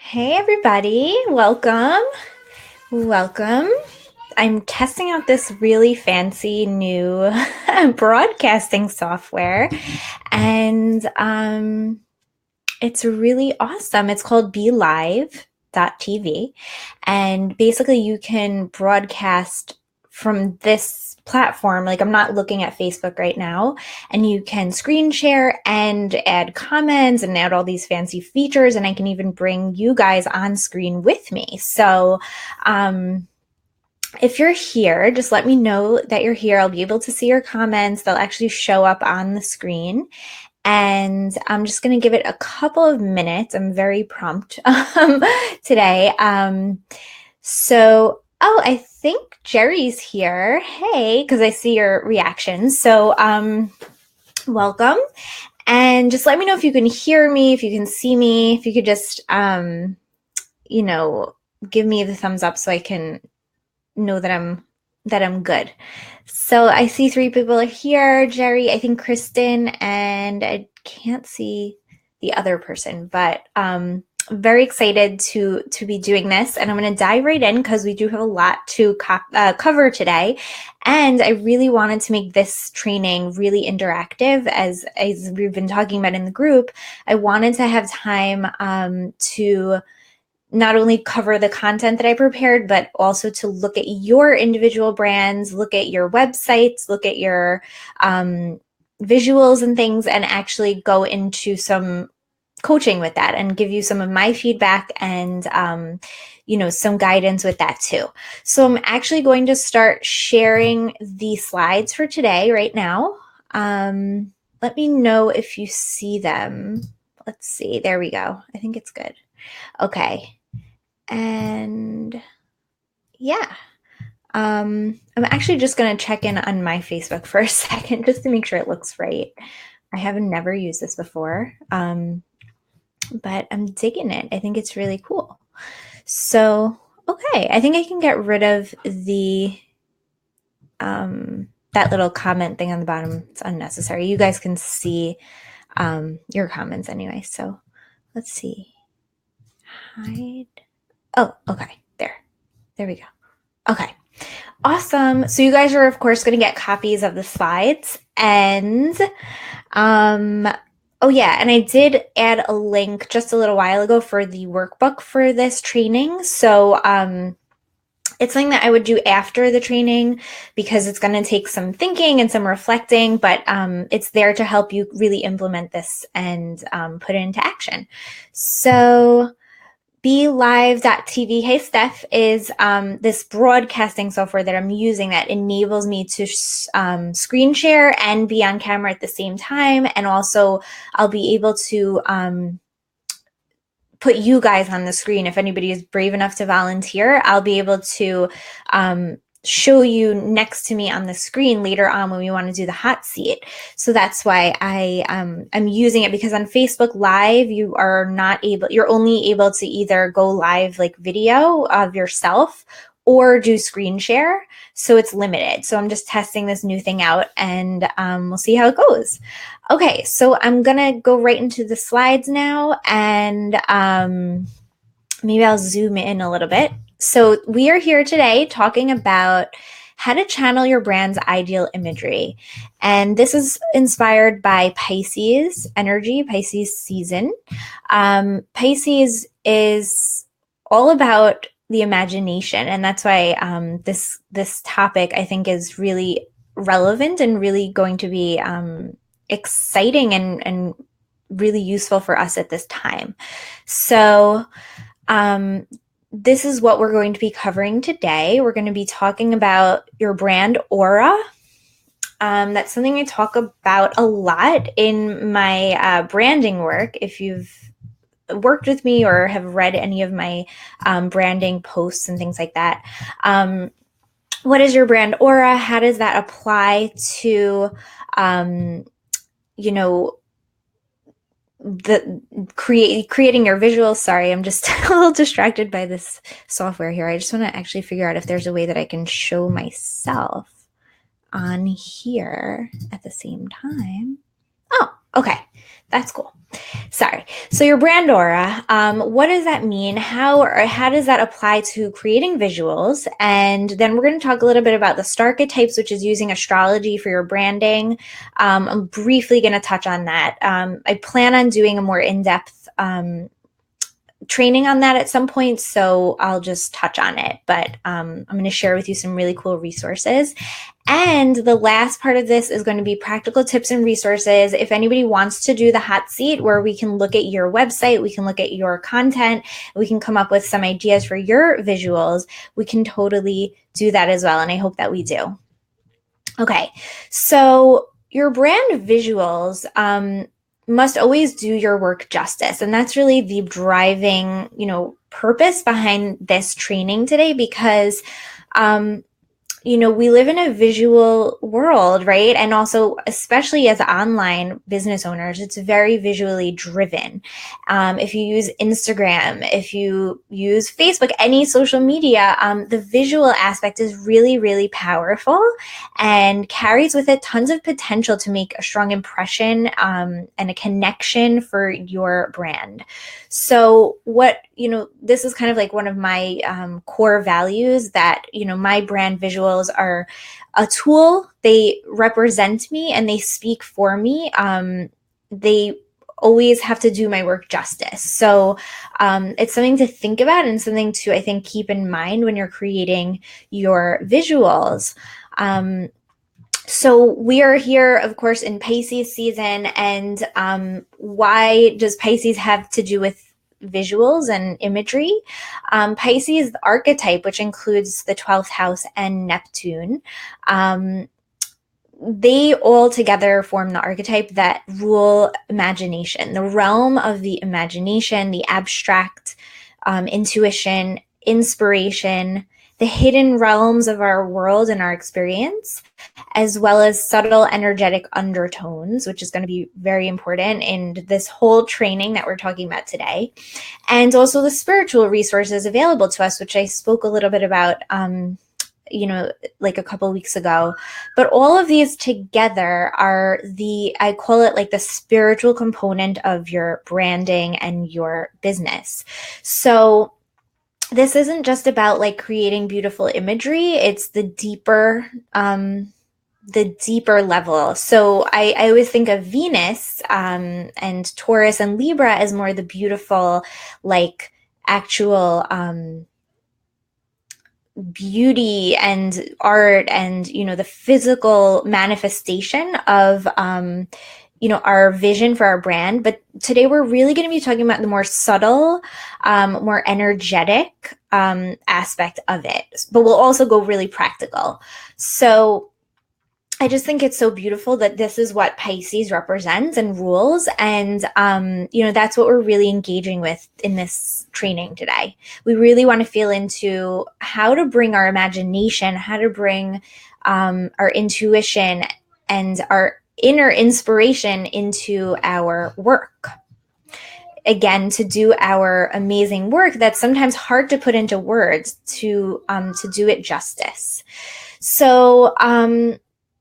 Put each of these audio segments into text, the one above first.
Hey everybody, welcome. Welcome. I'm testing out this really fancy new broadcasting software and it's really awesome. It's called BeLive.tv and basically you can broadcast from this platform. Like I'm not looking at Facebook right now, and you can screen share and add comments and add all these fancy features, and I can even bring you guys on screen with me. So um if you're here, just let me know that you're here. I'll be able to see your comments. They'll actually show up on the screen. And I'm just going to give it a couple of minutes. I'm very prompt today. I think Jerry's here. Hey, because I see your reactions. Welcome. And just let me know if you can hear me, if you can see me, if you could just, you know, give me the thumbs up so I can know that I'm good. So I see three people are here. Jerry, I think Kristen, and I can't see the other person, but very excited to be doing this, and I'm going to dive right in because we do have a lot to cover today, and I really wanted to make this training really interactive, as we've been talking about in the group. I wanted to have time to not only cover the content that I prepared, but also to look at your individual brands, look at your websites, look at your visuals and things, and actually go into some coaching with that and give you some of my feedback and some guidance with that too. So I'm actually going to start sharing the slides for today right now. Let me know if you see them. Let's see. There we go. I think it's good. Okay. And yeah, I'm actually just going to check in on my Facebook for a second just to make sure it looks right. I have never used this before, but I'm digging it. I think it's really cool. So, okay, I think I can get rid of the that little comment thing on the bottom. It's unnecessary. You guys can see your comments anyway. So let's see. Hide. Oh, okay. There we go. Okay. Awesome. So you guys are, of course, going to get copies of the slides. And, oh yeah, and I did add a link just a little while ago for the workbook for this training. So, it's something that I would do after the training because it's going to take some thinking and some reflecting, but it's there to help you really implement this and put it into action. So, BeLive.tv, hey Steph, is this broadcasting software that I'm using that enables me to screen share and be on camera at the same time. And also I'll be able to put you guys on the screen. If anybody is brave enough to volunteer, I'll be able to show you next to me on the screen later on when we want to do the hot seat. So that's why I'm using it, because on Facebook Live, you're only able to either go live like video of yourself or do screen share. So it's limited. So I'm just testing this new thing out, and we'll see how it goes. Okay, so I'm gonna go right into the slides now, and maybe I'll zoom in a little bit. So we are here today talking about how to channel your brand's ideal imagery. And this is inspired by Pisces energy, Pisces season. Pisces is all about the imagination, and that's why this topic I think is really relevant and really going to be exciting and really useful for us at this time. So this is what we're going to be covering today. We're going to be talking about your brand aura. That's something I talk about a lot in my branding work. If you've worked with me or have read any of my branding posts and things like that. What is your brand aura? How does that apply to, creating your visuals? Sorry, I'm just a little distracted by this software here. I just want to actually figure out if there's a way that I can show myself on here at the same time. Oh, Okay, that's cool. Sorry. So your brand aura, what does that mean? How does that apply to creating visuals? And then we're going to talk a little bit about the star archetypes, which is using astrology for your branding. I'm briefly going to touch on that. I plan on doing a more in-depth training on that at some point, so I'll just touch on it. But I'm going to share with you some really cool resources. And the last part of this is going to be practical tips and resources. If anybody wants to do the hot seat where we can look at your website, we can look at your content, we can come up with some ideas for your visuals, we can totally do that as well. And I hope that we do. Okay, so your brand visuals must always do your work justice. And that's really the driving, purpose behind this training today, because we live in a visual world, right? And also, especially as online business owners, it's very visually driven. If you use Instagram, if you use Facebook, any social media, the visual aspect is really, really powerful and carries with it tons of potential to make a strong impression and a connection for your brand. So this is kind of like one of my core values, that, my brand visuals are a tool. They represent me and they speak for me. They always have to do my work justice. So it's something to think about and something to, I think, keep in mind when you're creating your visuals. So we are here, of course, in Pisces season. And why does Pisces have to do with visuals and imagery? Pisces archetype, which includes the 12th house and Neptune, they all together form the archetype that rule imagination, the realm of the imagination, the abstract, intuition, inspiration, the hidden realms of our world and our experience, as well as subtle energetic undertones, which is going to be very important in this whole training that we're talking about today. And also the spiritual resources available to us, which I spoke a little bit about like a couple weeks ago. But all of these together are I call it like the spiritual component of your branding and your business. So this isn't just about like creating beautiful imagery. It's the deeper level. So I always think of Venus and Taurus and Libra as more the beautiful, like actual beauty and art and, the physical manifestation of, our vision for our brand. But today we're really going to be talking about the more subtle, more energetic aspect of it. But we'll also go really practical. So I just think it's so beautiful that this is what Pisces represents and rules. And, that's what we're really engaging with in this training today. We really want to feel into how to bring our imagination, how to bring our intuition and our inner inspiration into our work. Again, to do our amazing work that's sometimes hard to put into words, to do it justice. So,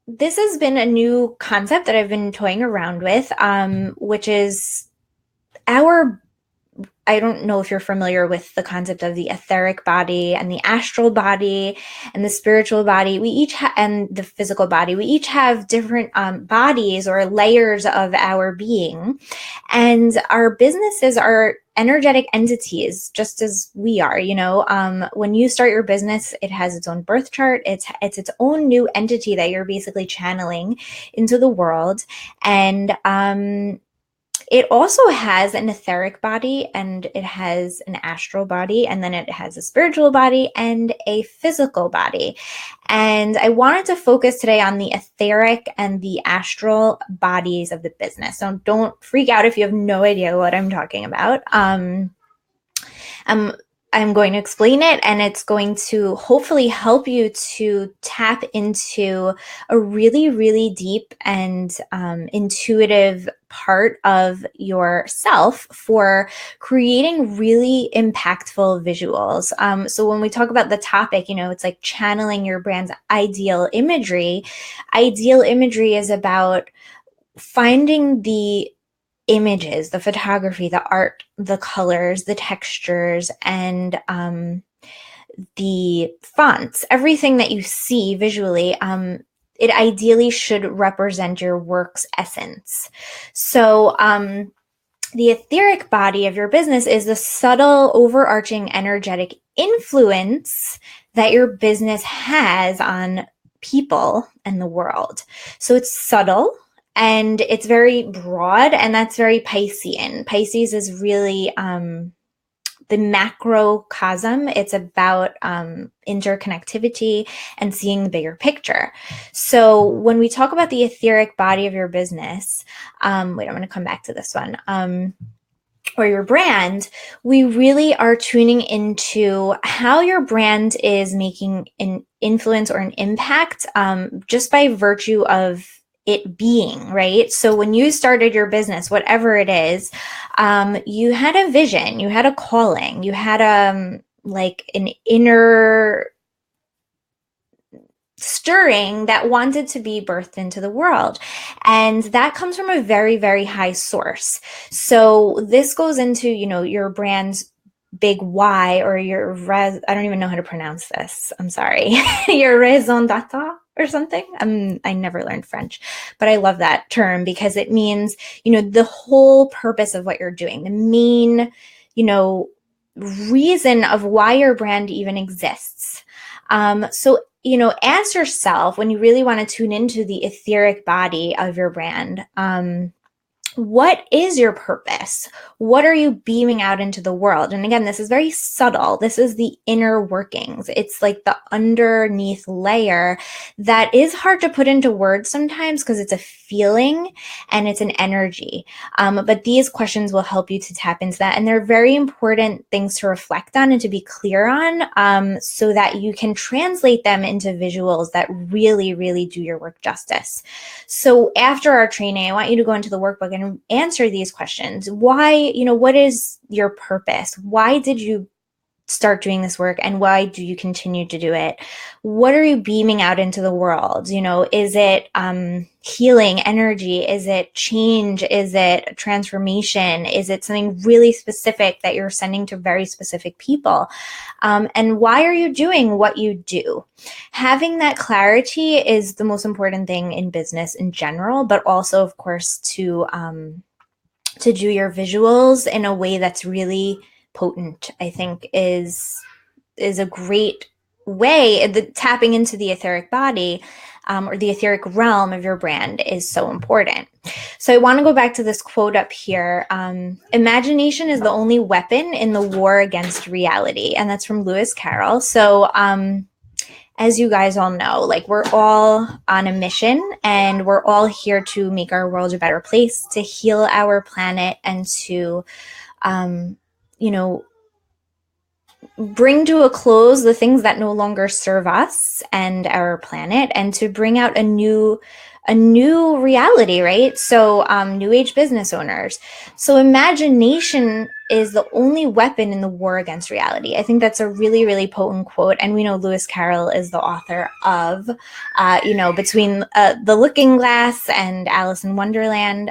this has been a new concept that I've been toying around with, which is I don't know if you're familiar with the concept of the etheric body and the astral body and the spiritual body. We each and the physical body. We each have different bodies or layers of our being, and our businesses are energetic entities, just as we are. When you start your business, it has its own birth chart. It's its own new entity that you're basically channeling into the world, and it also has an etheric body, and it has an astral body, and then it has a spiritual body and a physical body. And I wanted to focus today on the etheric and the astral bodies of the business. So don't freak out if you have no idea what I'm talking about. I'm going to explain it, and it's going to hopefully help you to tap into a really, really deep and intuitive part of yourself for creating really impactful visuals. So when we talk about the topic, it's like channeling your brand's ideal imagery. Ideal imagery is about finding the images, the photography, the art, the colors, the textures, and the fonts, everything that you see visually, it ideally should represent your work's essence. So the etheric body of your business is the subtle, overarching, energetic influence that your business has on people and the world. So it's subtle and it's very broad, and that's very Piscean. Pisces is really the macrocosm. It's about interconnectivity and seeing the bigger picture. So when we talk about the etheric body of your business, I'm going to come back to this one, or your brand, we really are tuning into how your brand is making an influence or an impact just by virtue of it being, right? So when you started your business, whatever it is, you had a vision, you had a calling, you had like an inner stirring that wanted to be birthed into the world. And that comes from a very, very high source. So this goes into, your brand's big why, or I don't even know how to pronounce this. I'm sorry. Your raison d'etre or something. I never learned French, but I love that term because it means, the whole purpose of what you're doing, the main, reason of why your brand even exists. So ask yourself, when you really want to tune into the etheric body of your brand, what is your purpose? What are you beaming out into the world? And again, this is very subtle. This is the inner workings. It's like the underneath layer that is hard to put into words sometimes because it's a feeling and it's an energy. But these questions will help you to tap into that. And they're very important things to reflect on and to be clear on, so that you can translate them into visuals that really, really do your work justice. So after our training, I want you to go into the workbook and answer these questions. Why, what is your purpose? Why did you start doing this work, and why do you continue to do it? What are you beaming out into the world? Is it healing energy? Is it change? Is it transformation? Is it something really specific that you're sending to very specific people? And why are you doing what you do? Having that clarity is the most important thing in business in general, but also, of course, to do your visuals in a way that's really potent, I think is a great way. Tapping into the etheric body, or the etheric realm of your brand, is so important. So I want to go back to this quote up here. Imagination is the only weapon in the war against reality. And that's from Lewis Carroll. So as you guys all know, like, we're all on a mission, and we're all here to make our world a better place, to heal our planet, and to, bring to a close the things that no longer serve us and our planet, and to bring out a new reality, right? So new age business owners. So imagination is the only weapon in the war against reality. I think that's a really, really potent quote. And we know Lewis Carroll is the author of, Between the Looking Glass and Alice in Wonderland.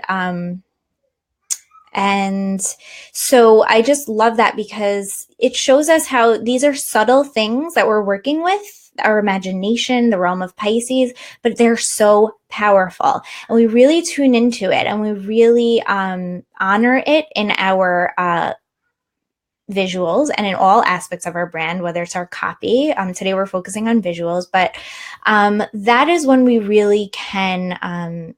And so I just love that because it shows us how these are subtle things that we're working with, our imagination, the realm of Pisces, but they're so powerful. And we really tune into it, and we really honor it in our visuals and in all aspects of our brand, whether it's our copy. Today we're focusing on visuals, but that is when we really can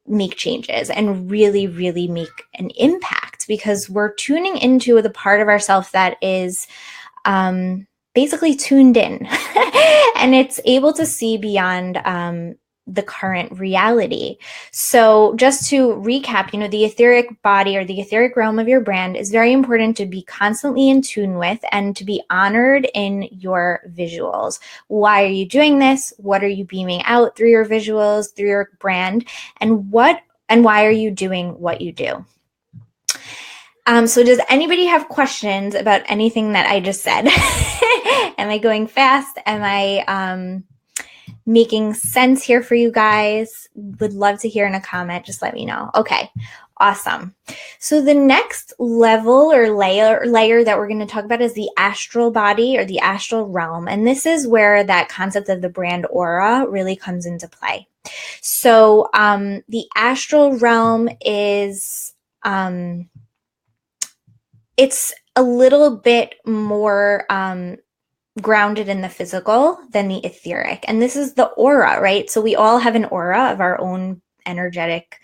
make changes and really, really make an impact, because we're tuning into the part of ourselves that is basically tuned in and it's able to see beyond the current reality. So just to recap, the etheric body, or the etheric realm of your brand, is very important to be constantly in tune with and to be honored in your visuals. Why are you doing this? What are you beaming out through your visuals, through your brand, and why are you doing what you do? So does anybody have questions about anything that I just said? Am I going fast? Am I making sense here for you guys? Would love to hear in a comment. Just let me know. Okay, awesome. So the next level or layer that we're going to talk about is the astral body or the astral realm. And this is where that concept of the brand aura really comes into play. So the astral realm is it's a little bit more grounded in the physical than the etheric. And this is the aura, right? So we all have an aura of our own energetic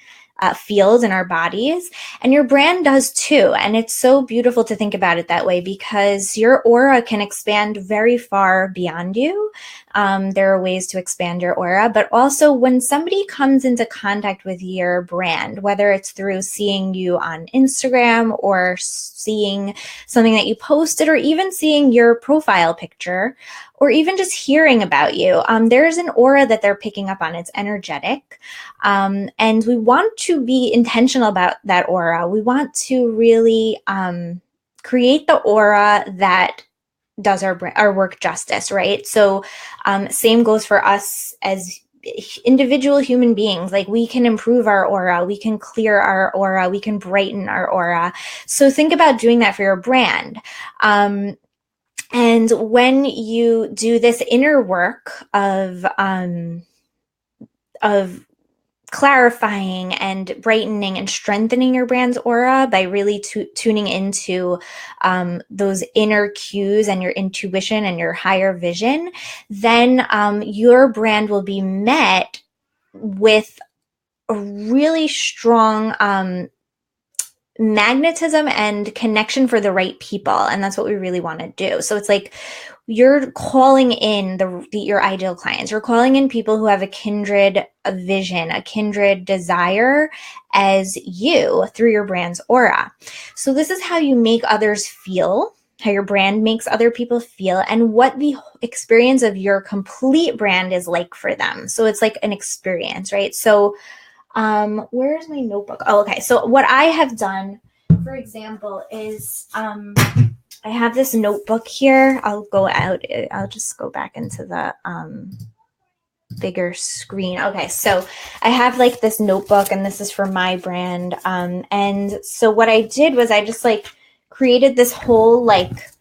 field in our bodies, and your brand does too. And it's so beautiful to think about it that way, because your aura can expand very far beyond you. There are ways to expand your aura, but also when somebody comes into contact with your brand, whether it's through seeing you on Instagram or seeing something that you posted, or even seeing your profile picture, or even just hearing about you, there's an aura that they're picking up on. It's energetic. And we want to be intentional about that aura. We want to really create the aura that does our work justice, right? So same goes for us as individual human beings. Like, we can improve our aura, we can clear our aura, we can brighten our aura. So think about doing that for your brand. And when you do this inner work of clarifying and brightening and strengthening your brand's aura by really tuning into those inner cues and your intuition and your higher vision, then your brand will be met with a really strong magnetism and connection for the right people. And that's what we really want to do. So it's like you're calling in your ideal clients. You're calling in people who have a kindred vision, a kindred desire as you through your brand's aura. So this is how you make others feel, how your brand makes other people feel, and what the experience of your complete brand is like for them. So it's like an experience, right? So where's my notebook? Oh, okay. So what I have done, for example, is I have this notebook here. I'll just go back into the bigger screen. Okay, so I have like this notebook, and this is for my brand. And so what I did was I just like created this whole like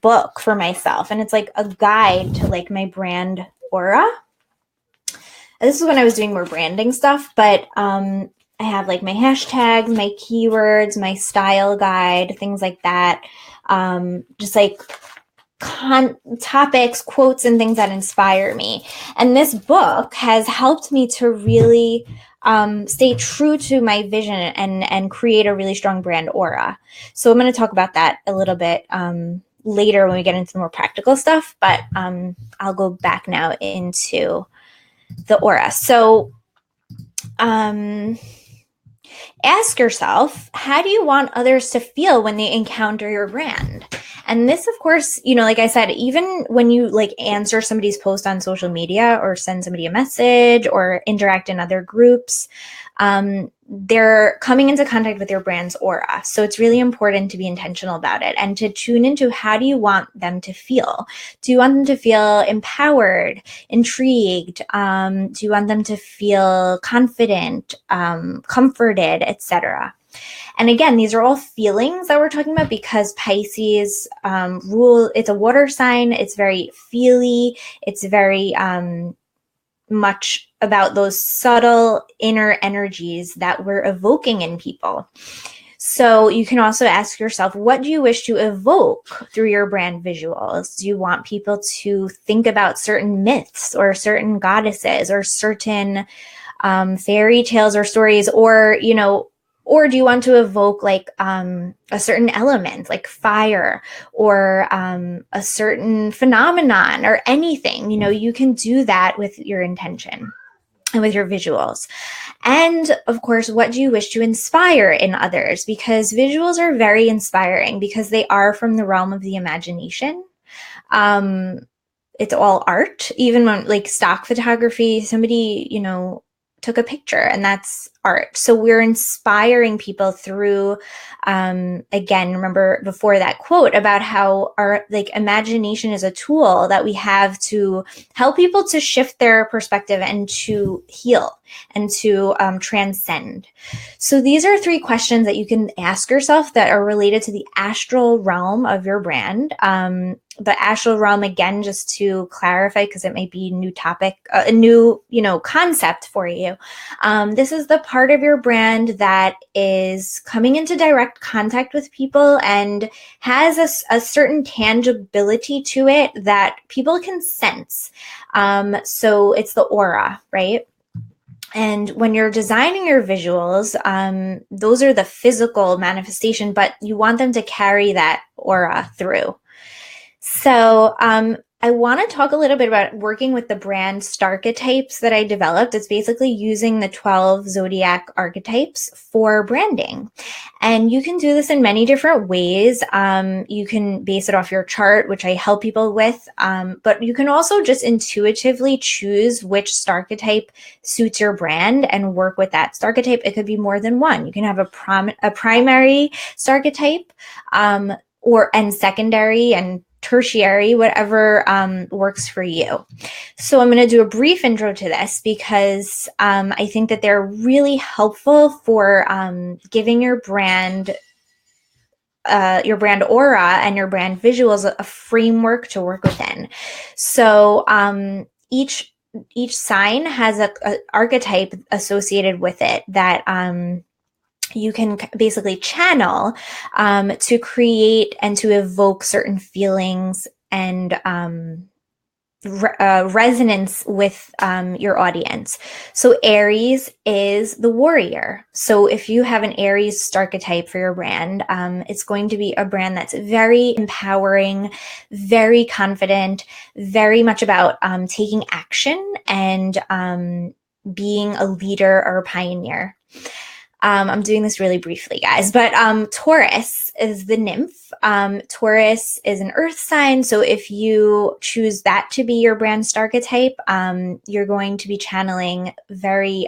book for myself, and it's like a guide to like my brand aura. This is when I was doing more branding stuff, but I have like my hashtags, my keywords, my style guide, things like that. Just like topics, quotes, and things that inspire me. And this book has helped me to really stay true to my vision and create a really strong brand aura. So I'm going to talk about that a little bit later when we get into more practical stuff, but I'll go back now into the aura. So ask yourself, how do you want others to feel when they encounter your brand? And this, of course, like I said, even when you like answer somebody's post on social media or send somebody a message or interact in other groups, they're coming into contact with your brand's aura. So it's really important to be intentional about it and to tune into, how do you want them to feel? Do you want them to feel empowered, intrigued? Do you want them to feel confident, comforted, etc.? And again, these are all feelings that we're talking about, because Pisces it's a water sign. It's very feely. It's very much about those subtle inner energies that we're evoking in people. So you can also ask yourself, what do you wish to evoke through your brand visuals? Do you want people to think about certain myths or certain goddesses or certain fairy tales or stories, or or do you want to evoke like a certain element like fire or a certain phenomenon or anything? You can do that with your intention and with your visuals. And of course, what do you wish to inspire in others? Because visuals are very inspiring, because they are from the realm of the imagination. It's all art. Even when like stock photography, somebody, took a picture, and that's art. So we're inspiring people through, again, remember before that quote about how our like imagination is a tool that we have to help people to shift their perspective and to heal and to transcend. So these are 3 questions that you can ask yourself that are related to the astral realm of your brand. The astral realm, again, just to clarify, because it might be a new topic, a new, concept for you. This is the part of your brand that is coming into direct contact with people and has a certain tangibility to it that people can sense. So it's the aura, right? And when you're designing your visuals, those are the physical manifestation, but you want them to carry that aura through. So I want to talk a little bit about working with the brand Starketypes that I developed. It's basically using the 12 zodiac archetypes for branding. And you can do this in many different ways. You can base it off your chart, which I help people with, but you can also just intuitively choose which Starketype suits your brand and work with that Starketype. It could be more than one. You can have a primary Starketype, and secondary and tertiary, whatever works for you. So I'm going to do a brief intro to this because I think that they're really helpful for giving your brand aura and your brand visuals a framework to work within. So each sign has a archetype associated with it that you can basically channel to create and to evoke certain feelings and resonance with your audience. So Aries is the warrior. So if you have an Aries archetype for your brand, it's going to be a brand that's very empowering, very confident, very much about taking action and being a leader or a pioneer. I'm doing this really briefly, guys, but Taurus is the nymph. Taurus is an earth sign. So if you choose that to be your brand archetype, you're going to be channeling very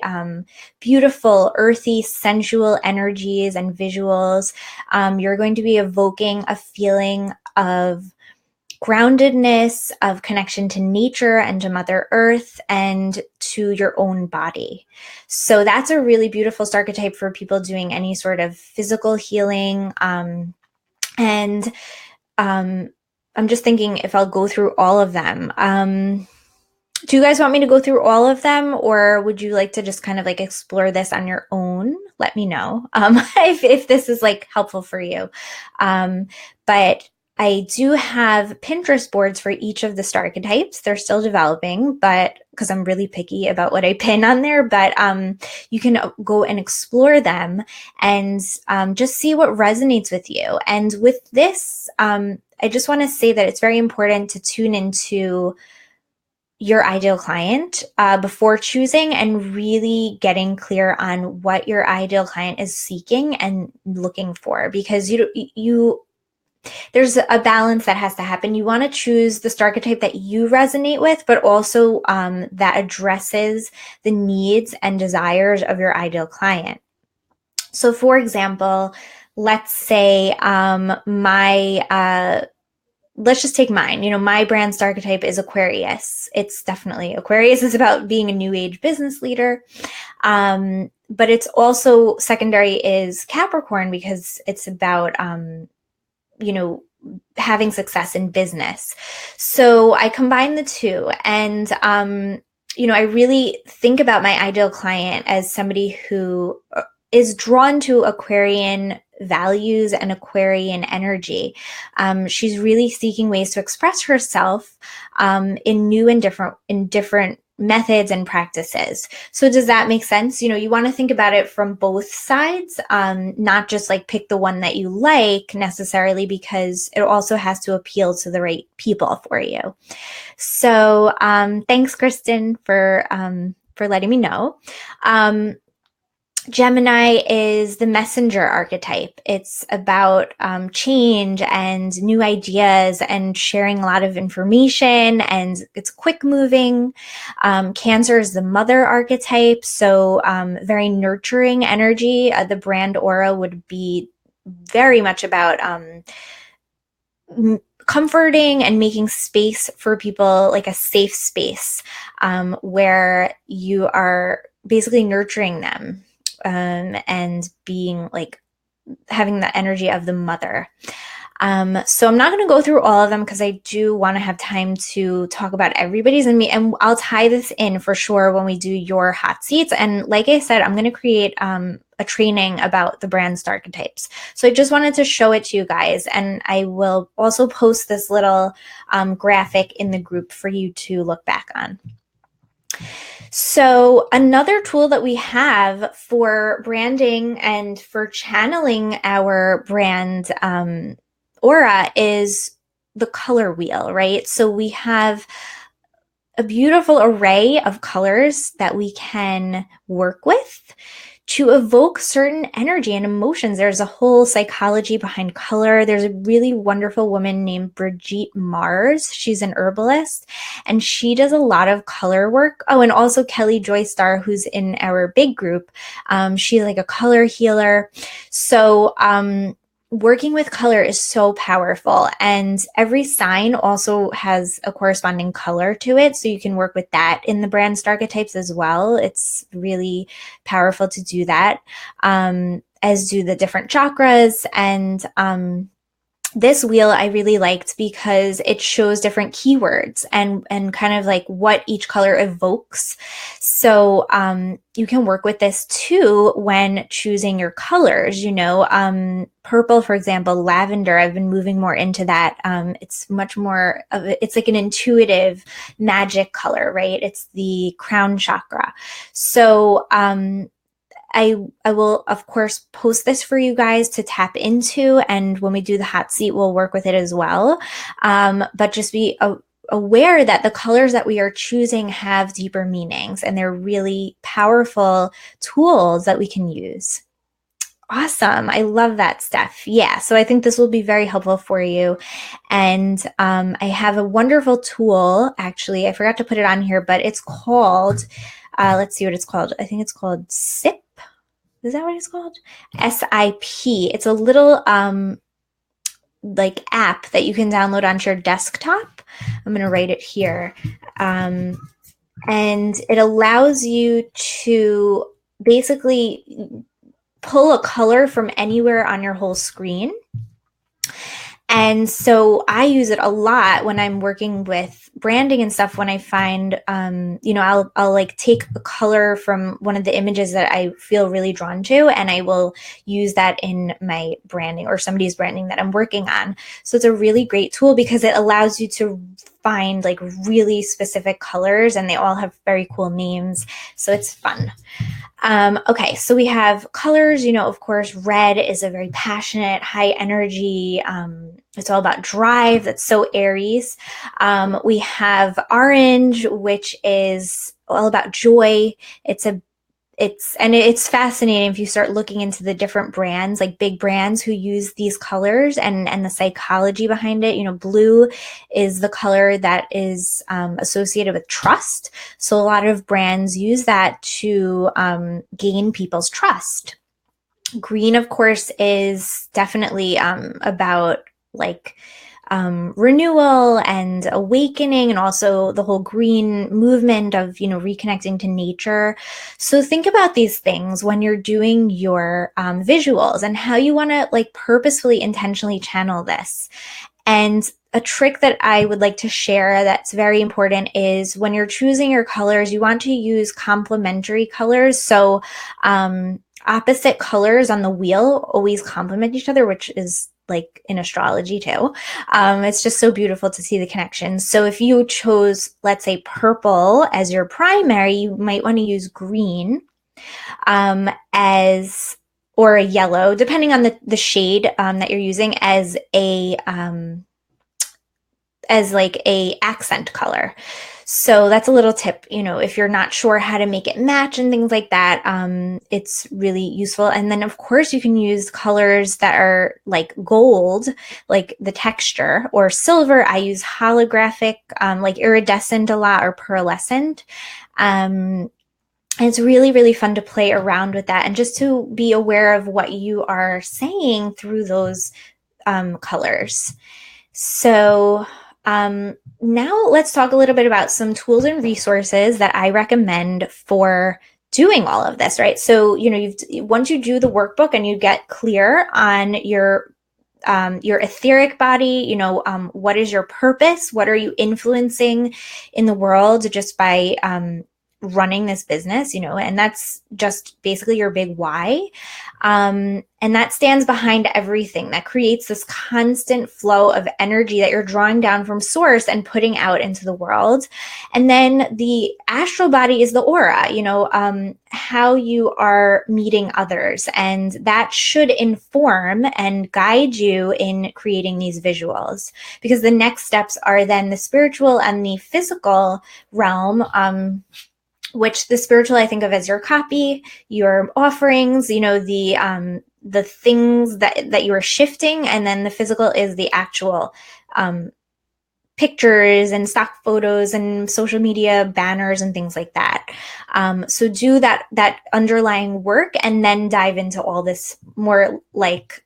beautiful, earthy, sensual energies and visuals. You're going to be evoking a feeling of groundedness, of connection to nature and to Mother Earth and to your own body. So that's a really beautiful archetype for people doing any sort of physical healing. I'm just thinking if I'll go through all of them. Do you guys want me to go through all of them, or would you like to just kind of like explore this on your own? Let me know if this is like helpful for you. But I do have Pinterest boards for each of the archetypes. They're still developing, but because I'm really picky about what I pin on there, but you can go and explore them and just see what resonates with you. And with this, I just want to say that it's very important to tune into your ideal client before choosing and really getting clear on what your ideal client is seeking and looking for, because there's a balance that has to happen. You want to choose the archetype that you resonate with, but also that addresses the needs and desires of your ideal client. So for example, let's say let's just take mine. My brand archetype is Aquarius. It's definitely Aquarius is about being a new age business leader. But it's also secondary is Capricorn because it's about, having success in business. So I combine the two and, I really think about my ideal client as somebody who is drawn to Aquarian values and Aquarian energy. She's really seeking ways to express herself in new and different methods and practices. So does that make sense? You want to think about it from both sides, not just like pick the one that you like necessarily, because it also has to appeal to the right people for you. So thanks, Kristen, for letting me know. Gemini is the messenger archetype. It's about change and new ideas and sharing a lot of information, and it's quick moving. Cancer is the mother archetype, so very nurturing energy. The brand aura would be very much about comforting and making space for people, like a safe space where you are basically nurturing them and being like having the energy of the mother. So I'm not going to go through all of them because I do want to have time to talk about everybody's and I'll tie this in for sure when we do your hot seats. And like I said, I'm going to create a training about the brand archetypes. So I just wanted to show it to you guys, and I will also post this little graphic in the group for you to look back on. So another tool that we have for branding and for channeling our brand aura is the color wheel, right? So we have a beautiful array of colors that we can work with to evoke certain energy and emotions. There's a whole psychology behind color. There's a really wonderful woman named Brigitte Mars. She's an herbalist, and she does a lot of color work. Oh, and also Kelly Joy Star, who's in our big group. She's like a color healer. So working with color is so powerful, and every sign also has a corresponding color to it, so you can work with that in the brand archetypes as well. It's really powerful to do that, as do the different chakras. And this wheel I really liked because it shows different keywords and kind of like what each color evokes. So you can work with this too when choosing your colors. Purple, for example, lavender, I've been moving more into that. It's much more of it's like an intuitive magic color, right? It's the crown chakra. So I will, of course, post this for you guys to tap into, and when we do the hot seat, we'll work with it as well. But just be aware that the colors that we are choosing have deeper meanings, and they're really powerful tools that we can use. Awesome. I love that, Steph. Yeah, so I think this will be very helpful for you. And I have a wonderful tool, actually. I forgot to put it on here, but it's called, let's see what it's called. I think it's called SIP. Is that what it's called? SIP. It's a little like app that you can download onto your desktop. I'm going to write it here. And it allows you to basically pull a color from anywhere on your whole screen. And so I use it a lot when I'm working with branding and stuff. When I find, I'll like take a color from one of the images that I feel really drawn to, and I will use that in my branding or somebody's branding that I'm working on. So it's a really great tool because it allows you to find like really specific colors, and they all have very cool names. So it's fun. Okay, so we have colors, of course, red is a very passionate, high energy. It's all about drive. That's so Aries. We have orange, which is all about joy. It's fascinating if you start looking into the different brands, like big brands who use these colors and the psychology behind it. Blue is the color that is associated with trust. So a lot of brands use that to gain people's trust. Green, of course, is definitely about like renewal and awakening, and also the whole green movement of, reconnecting to nature. So think about these things when you're doing your visuals and how you want to like purposefully, intentionally channel this. And a trick that I would like to share that's very important is when you're choosing your colors, you want to use complementary colors. So opposite colors on the wheel always complement each other, which is like in astrology too. It's just so beautiful to see the connections. So if you chose, let's say, purple as your primary, you might want to use green or a yellow, depending on the shade that you're using, as as like a accent color. So that's a little tip, if you're not sure how to make it match and things like that, it's really useful. And then of course you can use colors that are like gold, like the texture, or silver. I use holographic, like iridescent a lot, or pearlescent. And it's really, really fun to play around with that and just to be aware of what you are saying through those colors. So now let's talk a little bit about some tools and resources that I recommend for doing all of this, right? So, once you do the workbook and you get clear on your etheric body, what is your purpose? What are you influencing in the world just by running this business, and that's just basically your big why. And that stands behind everything. That creates this constant flow of energy that you're drawing down from source and putting out into the world. And then the astral body is the aura, how you are meeting others. And that should inform and guide you in creating these visuals, because the next steps are then the spiritual and the physical realm, which the spiritual I think of as your copy, your offerings, the things that you are shifting, and then the physical is the actual pictures and stock photos and social media banners and things like that. So do that underlying work, and then dive into all this more like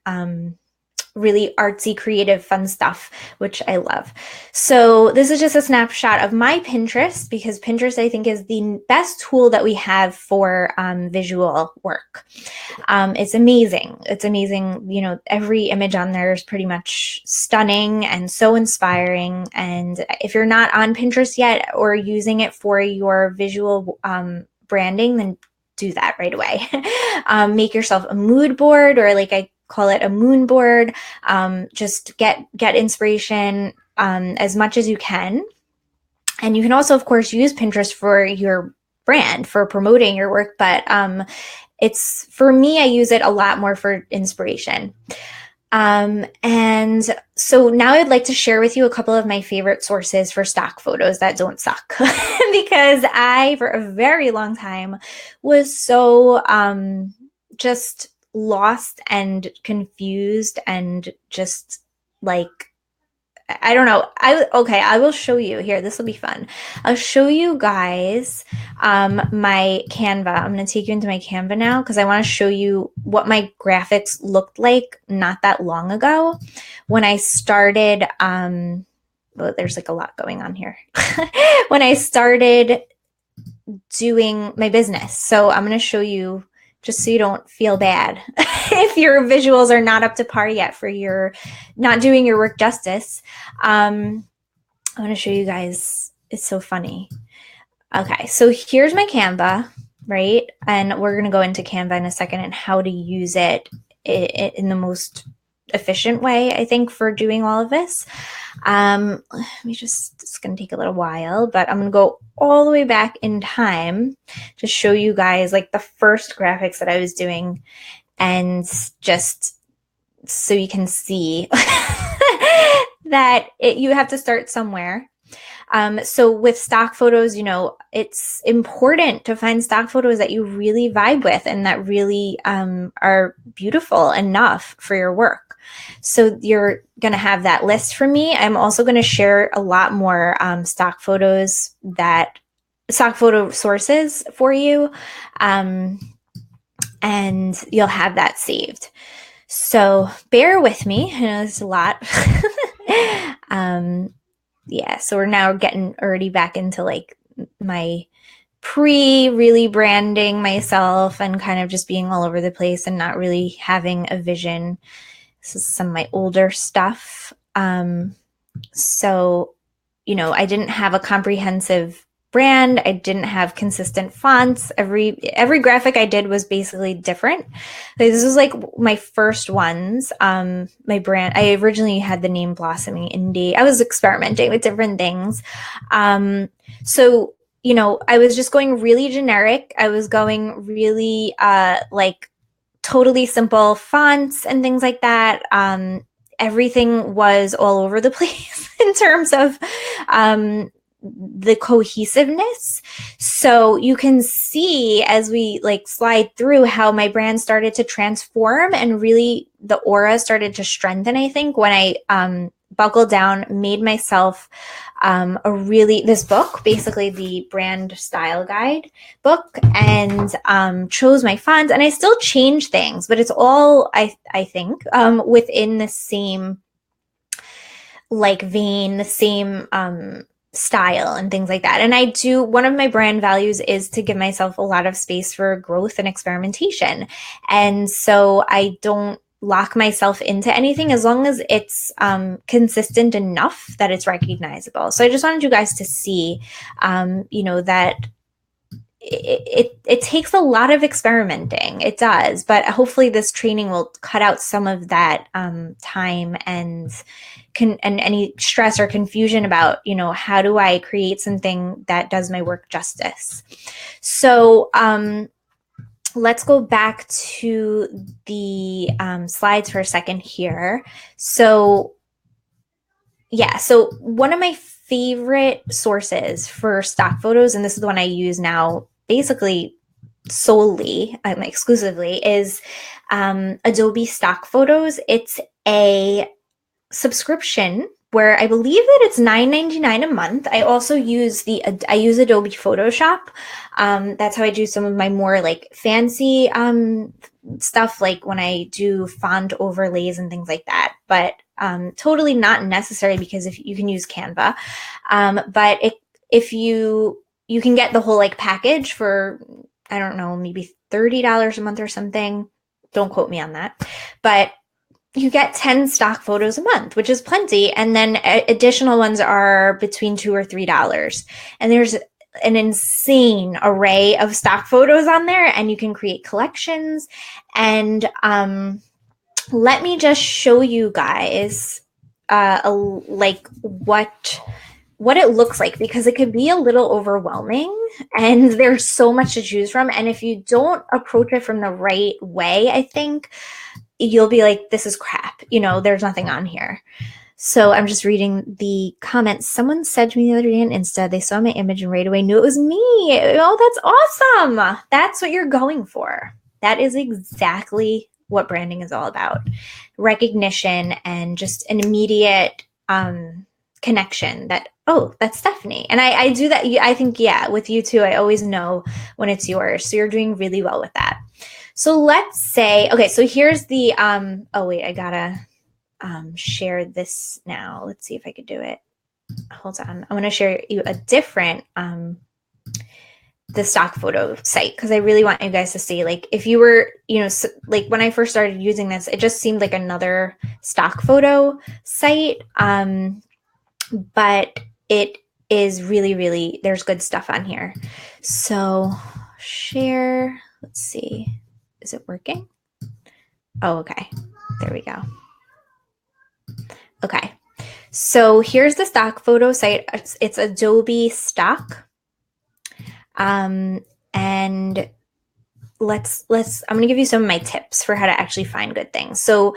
really artsy, creative, fun stuff, which I love. So this is just a snapshot of my Pinterest, because Pinterest, I think, is the best tool that we have for visual work. It's amazing. It's amazing. Every image on there is pretty much stunning and so inspiring. And if you're not on Pinterest yet or using it for your visual branding, then do that right away. Make yourself a mood board, or like I call it a moon board. Just get inspiration as much as you can. And you can also, of course, use Pinterest for your brand, for promoting your work. But it's, for me, I use it a lot more for inspiration. And so now I'd like to share with you a couple of my favorite sources for stock photos that don't suck, because I, for a very long time, was so just lost and confused and just like, I don't know. I will show you here. This will be fun. I'll show you guys my Canva. I'm going to take you into my Canva now, because I want to show you what my graphics looked like not that long ago when I started. Well, there's like a lot going on here. When I started doing my business. So I'm going to show you, just so you don't feel bad if your visuals are not up to par yet, for your not doing your work justice. I'm going to show you guys. It's so funny. Okay, so here's my Canva, right? And we're going to go into Canva in a second and how to use it in the most efficient way, I think, for doing all of this. It's going to take a little while, but I'm going to go all the way back in time to show you guys like the first graphics that I was doing, and just so you can see that you have to start somewhere. So with stock photos, it's important to find stock photos that you really vibe with and that really are beautiful enough for your work. So you're going to have that list from me. I'm also going to share a lot more stock photo sources for you. And you'll have that saved. So bear with me. I know it's a lot. Yeah, so we're now getting already back into like my really branding myself and kind of just being all over the place and not really having a vision. This is some of my older stuff. So, I didn't have a comprehensive brand. I didn't have consistent fonts. Every graphic I did was basically different. This was like my first ones. My brand, I originally had the name Blossoming Indie. I was experimenting with different things. So, I was just going really generic. I was going really like totally simple fonts and things like that. Everything was all over the place in in terms of the cohesiveness. So you can see as we like slide through how my brand started to transform and really the aura started to strengthen, I think, when I buckled down, made myself this book, basically the brand style guide book, and chose my fonts. And I still change things, but it's all, I think, within the same like vein, the same style and things like that. And I do, one of my brand values is to give myself a lot of space for growth and experimentation. And so I don't lock myself into anything as long as it's consistent enough that it's recognizable. So I just wanted you guys to see, that it takes a lot of experimenting. It does, but hopefully this training will cut out some of that time and any stress or confusion about, how do I create something that does my work justice. So let's go back to the slides for a second here. So yeah, so one of my favorite sources for stock photos, and this is the one I use now basically solely, exclusively, is Adobe Stock Photos. It's a subscription where I believe that it's $9.99 a month. I also use Adobe Photoshop. That's how I do some of my more like fancy stuff, like when I do font overlays and things like that. But totally not necessary because if you can use Canva, but if you can get the whole like package for, I don't know, maybe $30 a month or something. Don't quote me on that, but you get 10 stock photos a month, which is plenty. And then additional ones are between $2 or $3. And there's an insane array of stock photos on there, and you can create collections. And let me just show you guys like what it looks like, because it could be a little overwhelming and there's so much to choose from. And if you don't approach it from the right way, I think you'll be like, this is crap. There's nothing on here. So I'm just reading the comments. Someone said to me the other day on Insta, they saw my image and right away knew it was me. Oh, that's awesome. That's what you're going for. That is exactly what branding is all about. Recognition and just an immediate connection that, oh, that's Stephanie. And I do that. I think, yeah, with you too, I always know when it's yours. So you're doing really well with that. So let's say, okay, so here's the, oh wait, I gotta share this now. Let's see if I could do it. Hold on. I want to share you a different, the stock photo site, because I really want you guys to see, like, if you were, like when I first started using this, it just seemed like another stock photo site. But it is really, really, there's good stuff on here. So share, let's see. Is it working? Oh, okay. There we go. Okay. So here's the stock photo site. It's Adobe Stock. And I'm going to give you some of my tips for how to actually find good things. So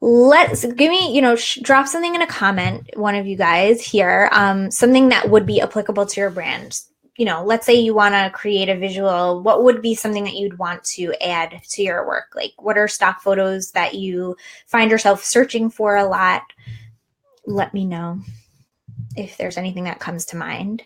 drop something in a comment, one of you guys here, something that would be applicable to your brand. Let's say you want to create a visual. What would be something that you'd want to add to your work? Like, what are stock photos that you find yourself searching for a lot? Let me know if there's anything that comes to mind.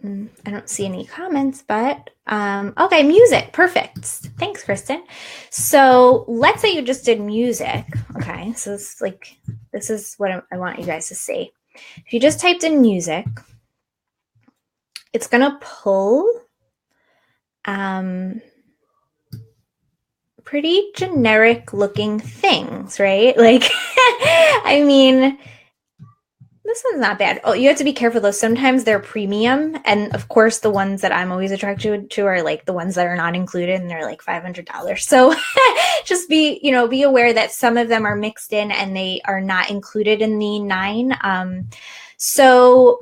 I don't see any comments, but okay, music, perfect. Thanks, Kristen. So let's say you just did music. Okay, so this is what I want you guys to see. If you just typed in music, it's gonna pull pretty generic looking things, right? Like, I mean, This one's not bad. Oh, you have to be careful though. Sometimes they're premium, and of course, the ones that I'm always attracted to are like the ones that are not included, and they're like $500. So just be aware that some of them are mixed in and they are not included in the 9. So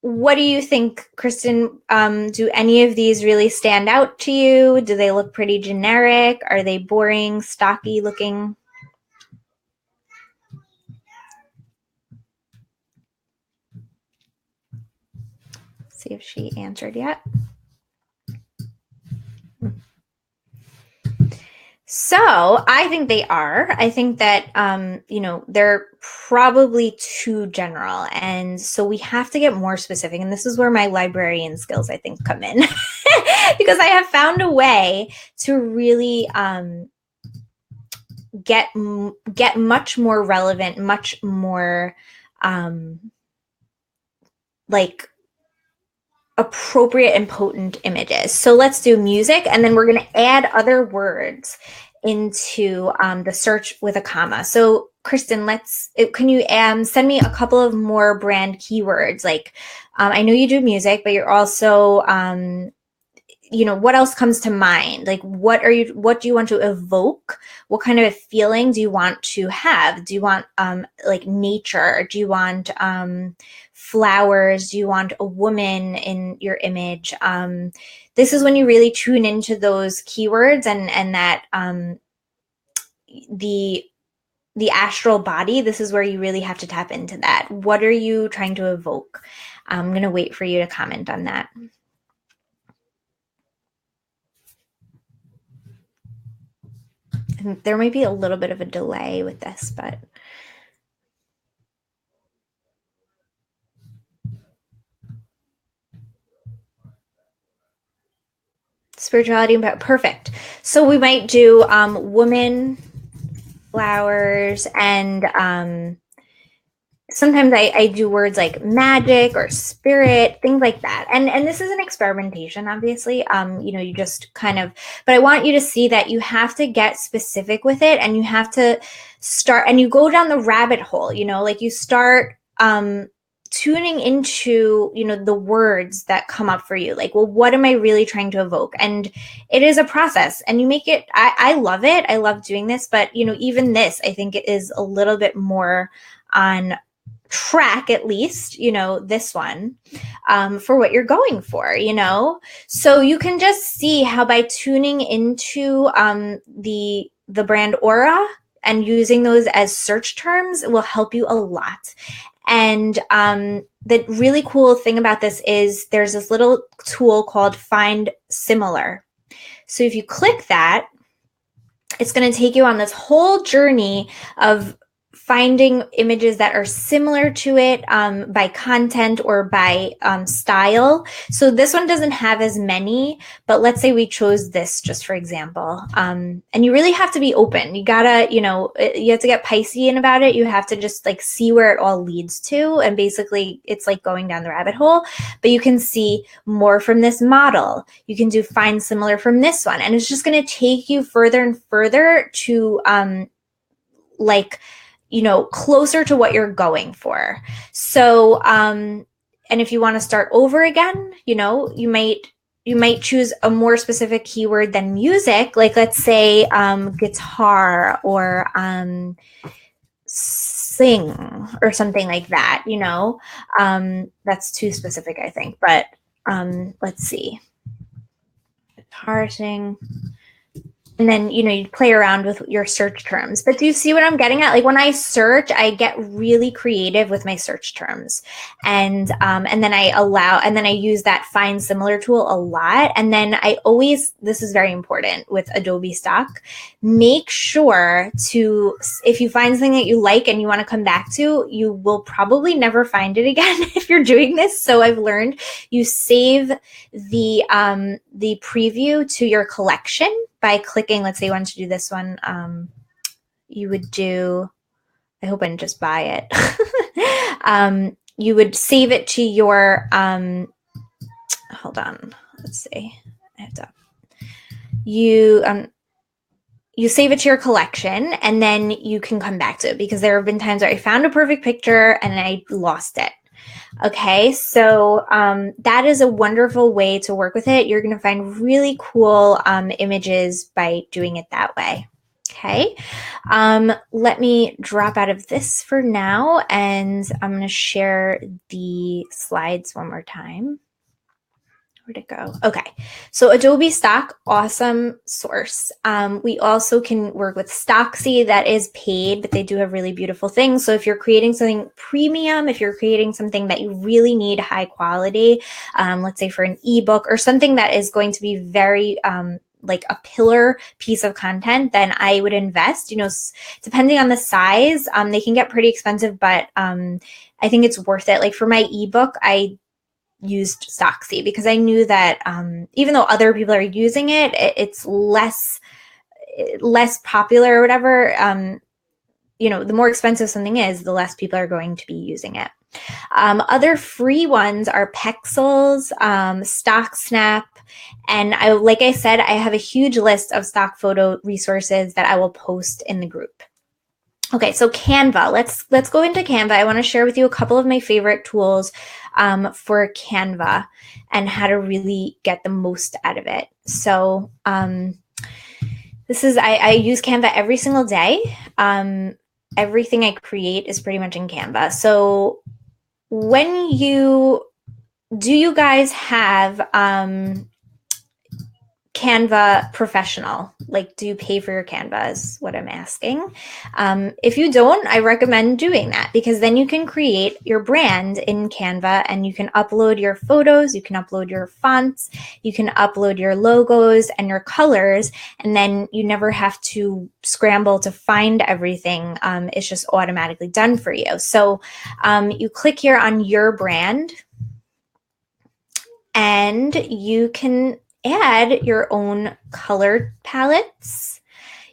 what do you think, Kristen? Do any of these really stand out to you? Do they look pretty generic? Are they boring, stocky looking? See if she answered yet. So I think they are. I think that, they're probably too general. And so we have to get more specific. And this is where my librarian skills, I think, come in. Because I have found a way to really get much more relevant, much more like appropriate and potent images. So let's do music, and then we're going to add other words into the search with a comma. So Kristen, can you send me a couple of more brand keywords? Like, I know you do music, but you're also, what else comes to mind? Like, what do you want to evoke? What kind of a feeling do you want to have? Do you want like nature? Do you want flowers? Do you want a woman in your image? This is when you really tune into those keywords and that the astral body. This is where you really have to tap into that. What are you trying to evoke? I'm going to wait for you to comment on that. And there might be a little bit of a delay with this, but spirituality, perfect. So we might do woman, flowers, and sometimes I do words like magic or spirit, things like that. And this is an experimentation, obviously. You just kind of, but I want you to see that you have to get specific with it, and you have to start, and you go down the rabbit hole, like you start tuning into, the words that come up for you. Like, well, what am I really trying to evoke? And it is a process, and you make it, I love it. I love doing this, but even this, I think it is a little bit more on track, at least, this one, for what you're going for, so you can just see how by tuning into the brand aura and using those as search terms will help you a lot. And the really cool thing about this is there's this little tool called Find Similar. So if you click that, it's going to take you on this whole journey of finding images that are similar to it by content or by style. So this one doesn't have as many, but let's say we chose this just for example. And you really have to be open. You gotta, you have to get Piscean about it. You have to just like see where it all leads to. And basically it's like going down the rabbit hole, but you can see more from this model. You can do find similar from this one. And it's just going to take you further and further to closer to what you're going for. So, and if you want to start over again, you might choose a more specific keyword than music, like let's say guitar or sing or something like that, that's too specific, I think, but let's see. Guitar, sing. And then, you play around with your search terms. But do you see what I'm getting at? Like when I search, I get really creative with my search terms. And then I use that find similar tool a lot. And then this is very important with Adobe stock, make sure if you find something that you like and you want to come back to, you will probably never find it again if you're doing this. So I've learned you save the preview to your collection by clicking, let's say you wanted to do this one, you would do, I hope I didn't just buy it. You would save it to your, hold on, let's see. I have to, you save it to your collection, and then you can come back to it, because there have been times where I found a perfect picture and I lost it. Okay, so that is a wonderful way to work with it. You're going to find really cool images by doing it that way. Okay, let me drop out of this for now, and I'm going to share the slides one more time. Where'd it go? Okay, so Adobe Stock, awesome source. We also can work with Stocksy, that is paid, but they do have really beautiful things. So if you're creating something premium, if you're creating something that you really need high quality, let's say for an ebook or something that is going to be very like a pillar piece of content, then I would invest. You know, depending on the size, they can get pretty expensive, but I think it's worth it. Like for my ebook, I used Stocksy because I knew that even though other people are using it, it's less popular or whatever. You know, the more expensive something is, the less people are going to be using it. Other free ones are Pexels, StockSnap, and like I said, I have a huge list of stock photo resources that I will post in the group. Okay, so Canva. Let's go into Canva. I want to share with you a couple of my favorite tools for Canva and how to really get the most out of it. So this is I use Canva every single day. Everything I create is pretty much in Canva. So when do you guys have Canva Professional? Like, do you pay for your Canva is what I'm asking. If you don't, I recommend doing that, because then you can create your brand in Canva and you can upload your photos, you can upload your fonts, you can upload your logos and your colors, and then you never have to scramble to find everything. It's just automatically done for you. So you click here on your brand, and you can add your own color palettes.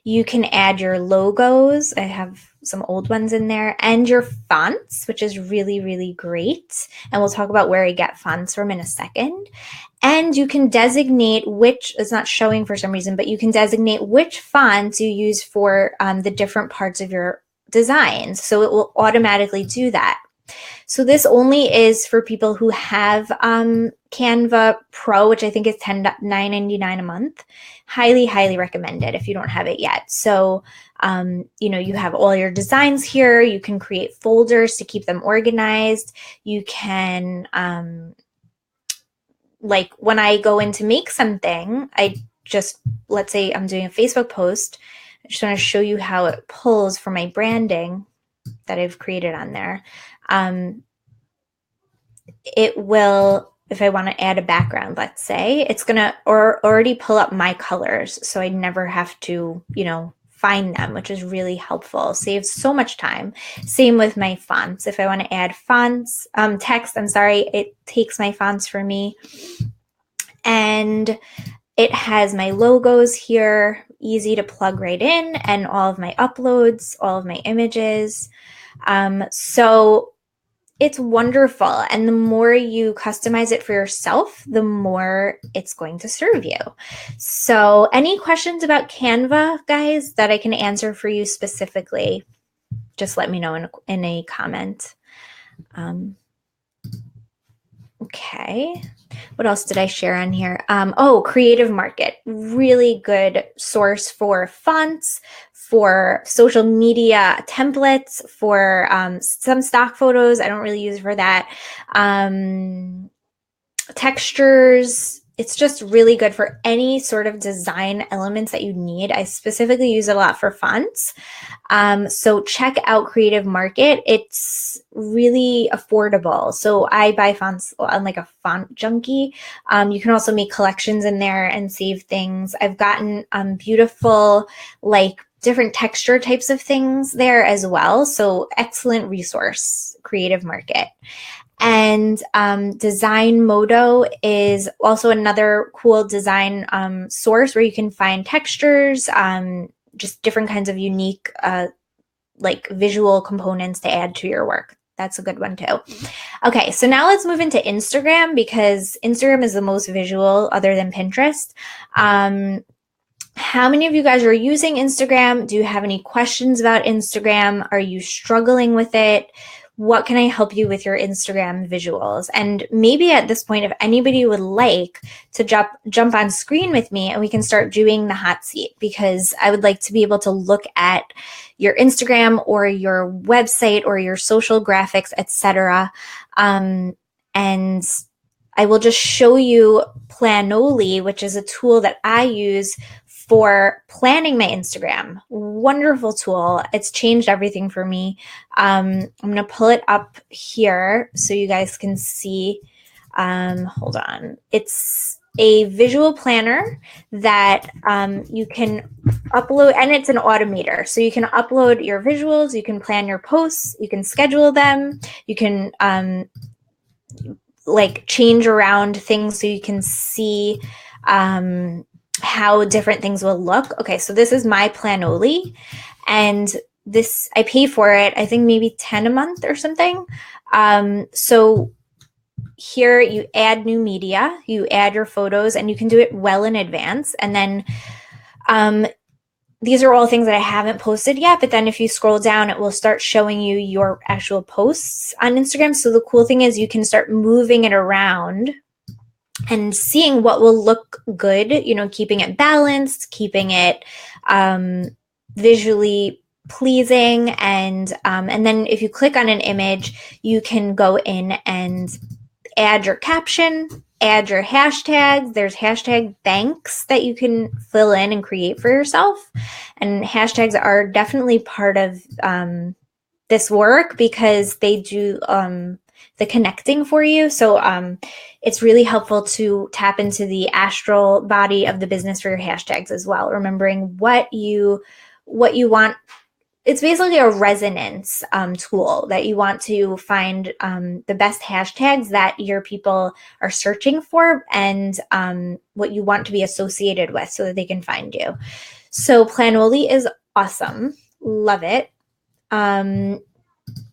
You can add your logos. I have some old ones in there, and your fonts, which is really, really great. And we'll talk about where I get fonts from in a second. And you can designate which, it's not showing for some reason, but you can designate which fonts you use for the different parts of your designs. So it will automatically do that. So this only is for people who have Canva Pro, which I think is $9.99 a month. Highly, highly recommended if you don't have it yet. So, you know, you have all your designs here. You can create folders to keep them organized. You can, like when I go in to make something, let's say I'm doing a Facebook post. I just want to show you how it pulls for my branding that I've created on there. It will, if I want to add a background, let's say, it's going to already pull up my colors. So I never have to, you know, find them, which is really helpful. Saves so much time. Same with my fonts. If I want to add fonts, text, I'm sorry, it takes my fonts for me. And it has my logos here, easy to plug right in, and all of my uploads, all of my images. So it's wonderful. And the more you customize it for yourself, the more it's going to serve you. So any questions about Canva, guys, that I can answer for you specifically, just let me know in a comment. Okay. What else did I share on here? Oh, Creative Market, really good source for fonts, for social media templates, for some stock photos. I don't really use it for that. Textures. It's just really good for any sort of design elements that you need. I specifically use it a lot for fonts. So check out Creative Market. It's really affordable. So I buy fonts on like a font junkie. You can also make collections in there and save things. I've gotten beautiful, like different texture types of things there as well. So excellent resource, Creative Market. And Design Modo is also another cool design source where you can find textures, just different kinds of unique like visual components to add to your work. That's a good one too. Okay, so now let's move into Instagram, because Instagram is the most visual other than Pinterest. How many of you guys are using Instagram? Do you have any questions about Instagram? Are you struggling with it? What can I help you with your Instagram visuals? And maybe at this point, if anybody would like to jump on screen with me and we can start doing the hot seat, because I would like to be able to look at your Instagram or your website or your social graphics, etc. And I will just show you Planoly, which is a tool that I use for planning my Instagram. Wonderful tool. It's changed everything for me. I'm going to pull it up here so you guys can see. Hold on. It's a visual planner that you can upload, and it's an automator. So you can upload your visuals, you can plan your posts, you can schedule them, you can like change around things so you can see how different things will look. Okay, so this is my Planoly, and this, I pay for it, I think maybe 10 a month or something. So here you add new media, you add your photos, and you can do it well in advance. And then these are all things that I haven't posted yet, but then if you scroll down, it will start showing you your actual posts on Instagram. So the cool thing is you can start moving it around and seeing what will look good, you know, keeping it balanced, keeping it visually pleasing. And then if you click on an image, you can go in and add your caption, add your hashtags. There's hashtag banks that you can fill in and create for yourself. And hashtags are definitely part of this work because they do the connecting for you. So it's really helpful to tap into the astral body of the business for your hashtags as well, remembering what you want. It's basically a resonance tool that you want to find the best hashtags that your people are searching for, and what you want to be associated with so that they can find you. So Planoly is awesome. Love it.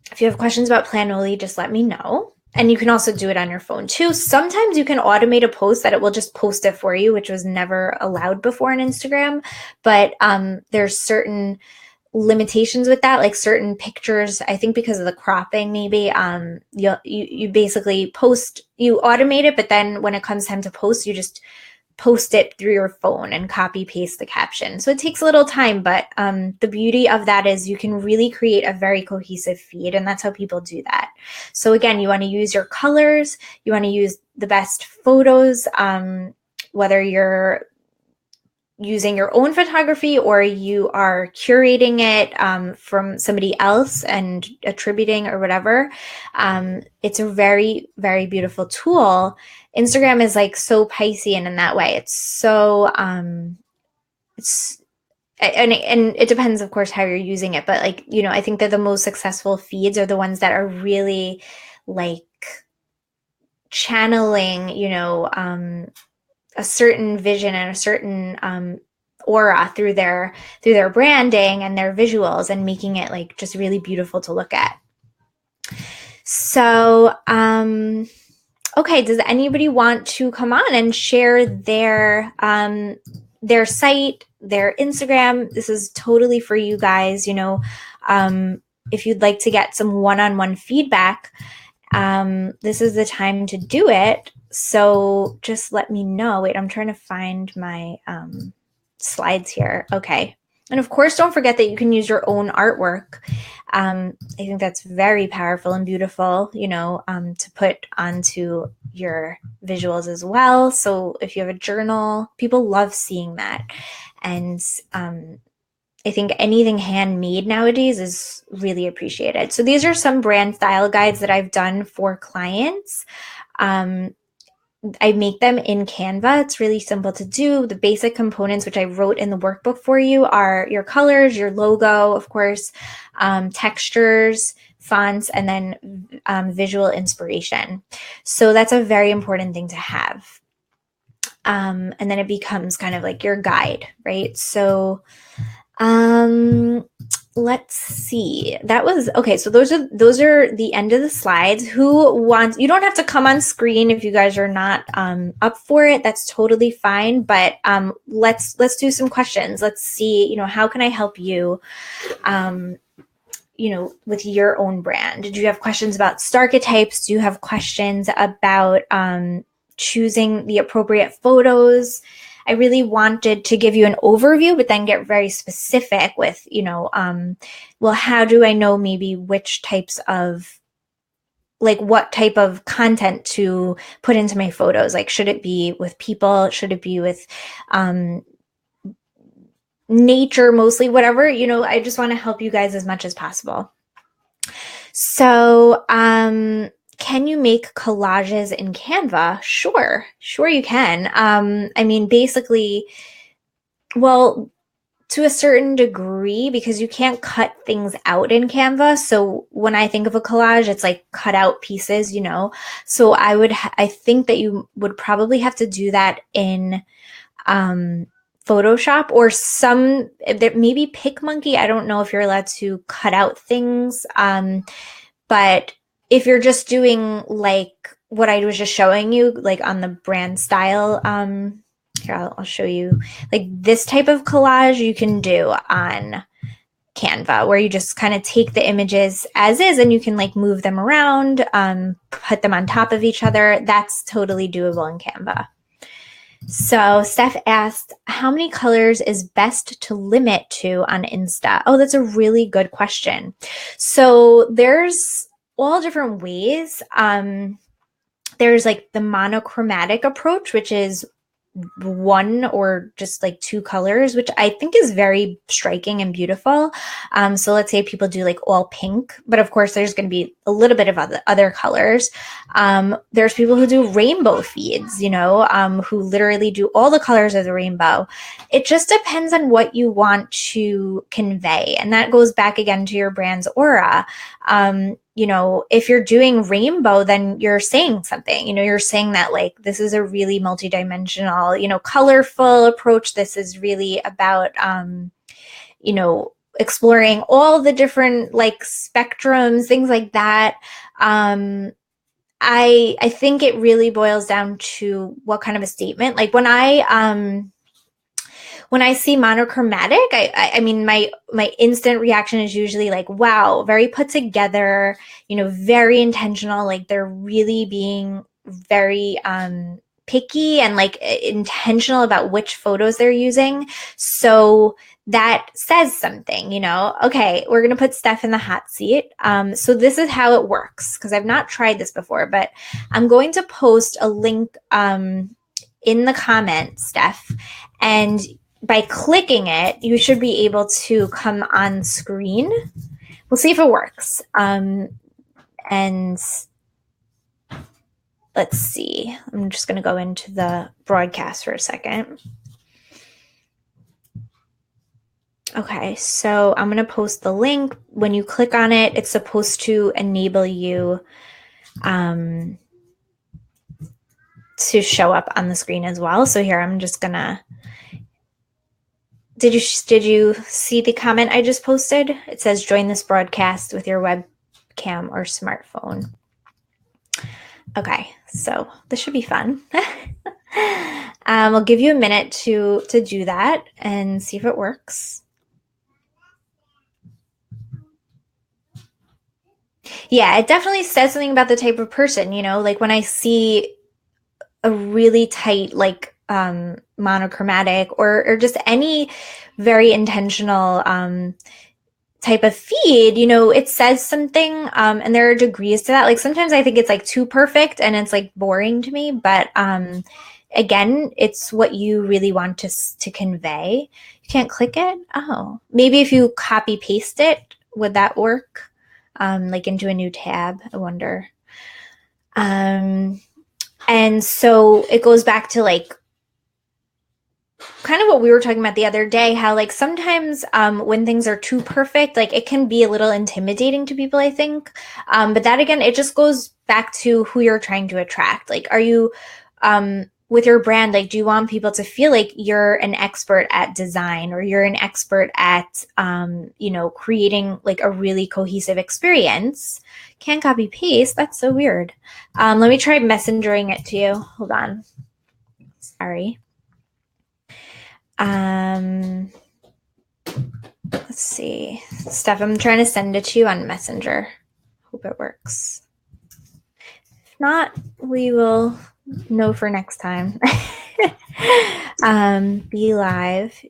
If you have questions about Planoly, just let me know. And you can also do it on your phone too. Sometimes you can automate a post that it will just post it for you, which was never allowed before on Instagram. But there's certain limitations with that, like certain pictures, I think because of the cropping, maybe you basically post, you automate it, but then when it comes time to post, you just post it through your phone and copy paste the caption. So it takes a little time, but the beauty of that is you can really create a very cohesive feed, and that's how people do that. So again, you want to use your colors, you want to use the best photos, whether you're using your own photography or you are curating it from somebody else and attributing or whatever. It's a very, very beautiful tool. Instagram is like so Piscean in that way. It's so it's and it depends, of course, how you're using it, but like, you know, I think that the most successful feeds are the ones that are really like channeling, you know, a certain vision and a certain aura through their branding and their visuals, and making it like just really beautiful to look at. So okay, does anybody want to come on and share their site, their Instagram? This is totally for you guys. You know, if you'd like to get some one-on-one feedback, this is the time to do it. So just let me know. Wait, I'm trying to find my slides here. Okay. And of course, don't forget that you can use your own artwork. I think that's very powerful and beautiful, you know, to put onto your visuals as well. So if you have a journal, people love seeing that. And I think anything handmade nowadays is really appreciated. So these are some brand style guides that I've done for clients. I make them in Canva. It's really simple to do. The basic components, which I wrote in the workbook for you, are your colors, your logo, of course, textures, fonts, and then visual inspiration. So that's a very important thing to have. And then it becomes kind of like your guide, right? So let's see. That was okay. So those are the end of the slides. Who wants? You don't have to come on screen if you guys are not up for it. That's totally fine. But let's do some questions. Let's see. How can I help you? With your own brand. Did you have questions about archetypes? Do you have questions about choosing the appropriate photos? I really wanted to give you an overview, but then get very specific with, well, how do I know maybe which types of, like what type of content to put into my photos? Like, should it be with people? Should it be with nature mostly? Whatever, I just want to help you guys as much as possible. So, can you make collages in Canva? Sure you can. Basically, well, to a certain degree, because you can't cut things out in Canva. So when I think of a collage, it's like cut out pieces, So I think that you would probably have to do that in Photoshop or maybe PicMonkey. I don't know if you're allowed to cut out things. But if you're just doing like what I was just showing you, like on the brand style, here, I'll show you like this type of collage you can do on Canva, where you just kind of take the images as is and you can like move them around, put them on top of each other. That's totally doable in Canva. So Steph asked, how many colors is best to limit to on Insta? Oh, that's a really good question. So there's all different ways. There's like the monochromatic approach, which is one or just like two colors, which I think is very striking and beautiful. So let's say people do like all pink, but of course there's going to be a little bit of other colors. There's people who do rainbow feeds, who literally do all the colors of the rainbow. It just depends on what you want to convey. And that goes back again to your brand's aura. If you're doing rainbow, then you're saying something, you're saying that like, this is a really multidimensional, colorful approach. This is really about, exploring all the different like spectrums, things like that. I think it really boils down to what kind of a statement. Like when I see monochromatic, I mean, my instant reaction is usually like, wow, very put together, very intentional. Like they're really being very picky and like intentional about which photos they're using. So that says something, okay, we're going to put Steph in the hot seat. So this is how it works, because I've not tried this before, but I'm going to post a link in the comments, Steph, and by clicking it, you should be able to come on screen. We'll see if it works. And let's see. I'm just going to go into the broadcast for a second. Okay, so I'm going to post the link. When you click on it, it's supposed to enable you to show up on the screen as well. So here, I'm just going to... Did you see the comment I just posted? It says, join this broadcast with your webcam or smartphone. Okay, so this should be fun. I'll give you a minute to do that and see if it works. Yeah, it definitely says something about the type of person, like when I see a really tight, like monochromatic or just any very intentional type of feed, it says something, and there are degrees to that. Like sometimes I think it's like too perfect and it's like boring to me, but again, it's what you really want to convey. You can't click it. Oh, maybe if you copy paste it, would that work? Like into a new tab, I wonder. And so it goes back to like kind of what we were talking about the other day, how like sometimes when things are too perfect, like it can be a little intimidating to people, I think. But that again, it just goes back to who you're trying to attract. Like, are you with your brand, like, do you want people to feel like you're an expert at design, or you're an expert at, creating like a really cohesive experience? Can't copy paste. That's so weird. Let me try messengering it to you. Hold on. Sorry. Let's see. Steph, I'm trying to send it to you on Messenger. Hope it works. If not, we will know for next time. Be live.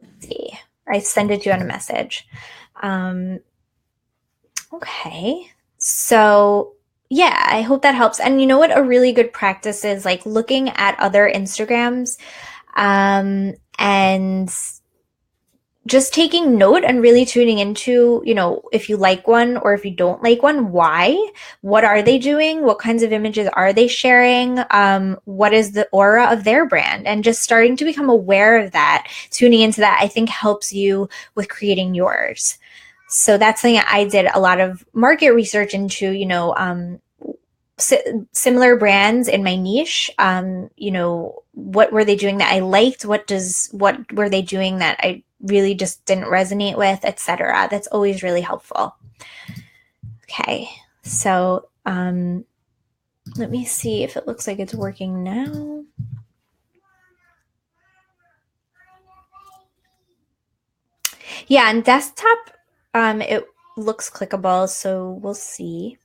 Let's see. I send it to you on a message. Okay. So yeah, I hope that helps. And you know what a really good practice is, like looking at other Instagrams, and just taking note and really tuning into, if you like one or if you don't like one, why? What are they doing? What kinds of images are they sharing? What is the aura of their brand? And just starting to become aware of that, tuning into that, I think helps you with creating yours. So that's something I did a lot of market research into, similar brands in my niche. What were they doing that I liked? What were they doing that I really just didn't resonate with, etc. That's always really helpful. Okay, so let me see if it looks like it's working now. Yeah, on desktop, it looks clickable, so we'll see.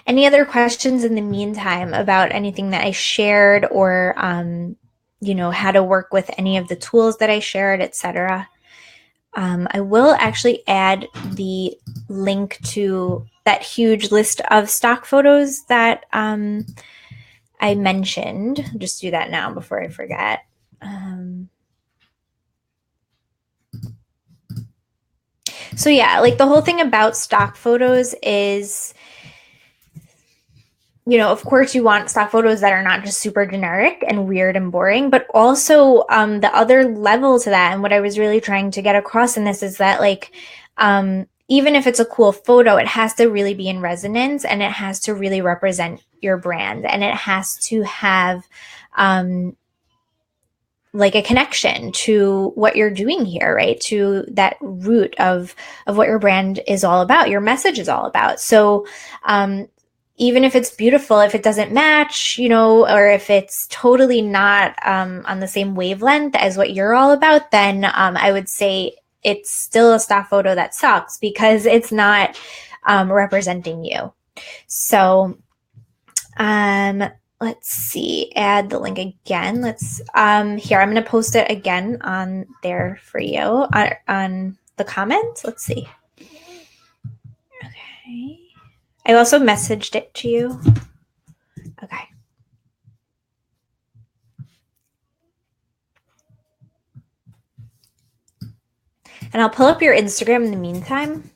Any other questions in the meantime about anything that I shared, or how to work with any of the tools that I shared, etc.? I will actually add the link to that huge list of stock photos that I mentioned. I'll just do that now before I forget. So yeah, like the whole thing about stock photos is, of course you want stock photos that are not just super generic and weird and boring, but also the other level to that. And what I was really trying to get across in this is that, like, even if it's a cool photo, it has to really be in resonance, and it has to really represent your brand, and it has to have like a connection to what you're doing here, right? To that root of what your brand is all about, your message is all about. So even if it's beautiful, if it doesn't match, or if it's totally not on the same wavelength as what you're all about, then I would say it's still a stock photo that sucks, because it's not representing you. So let's see, add the link again. Here, I'm going to post it again on there for you on the comment. Let's see. Okay. I also messaged it to you. Okay. And I'll pull up your Instagram in the meantime,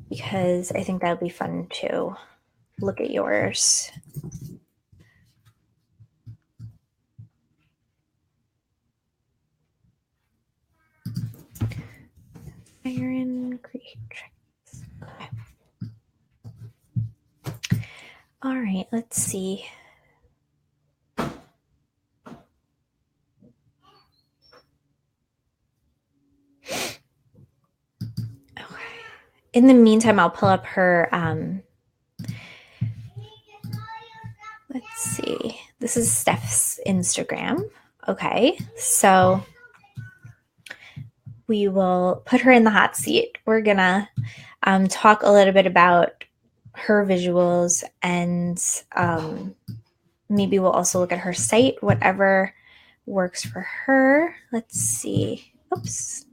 because I think that'll be fun to look at yours. Iron Creatrix. Okay. All right, let's see. Okay. In the meantime, I'll pull up her let's see. This is Steph's Instagram. Okay, so we will put her in the hot seat. We're gonna talk a little bit about her visuals, and maybe we'll also look at her site, whatever works for her. Let's see. Oops.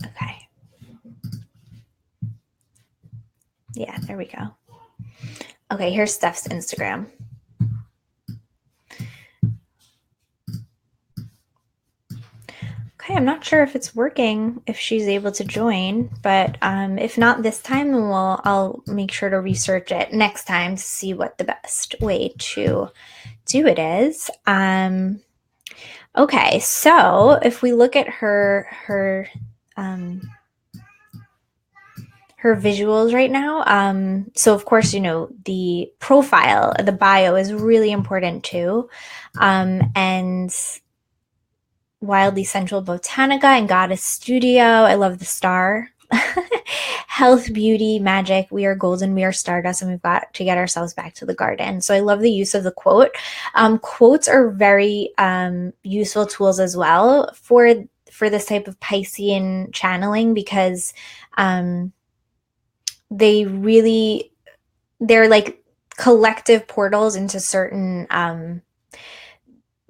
Okay. Yeah, there we go. Okay, here's Steph's Instagram. Okay, I'm not sure if it's working, if she's able to join, but if not this time, then I'll make sure to research it next time to see what the best way to do it is. Okay, so if we look at her her visuals right now. So of course, the profile, the bio is really important too. And Wildly Central Botanica and Goddess Studio. I love the star. Health, beauty, magic. We are golden, we are stardust, and we've got to get ourselves back to the garden. So I love the use of the quote. Quotes are very useful tools as well for this type of Piscean channeling, because they're like collective portals into certain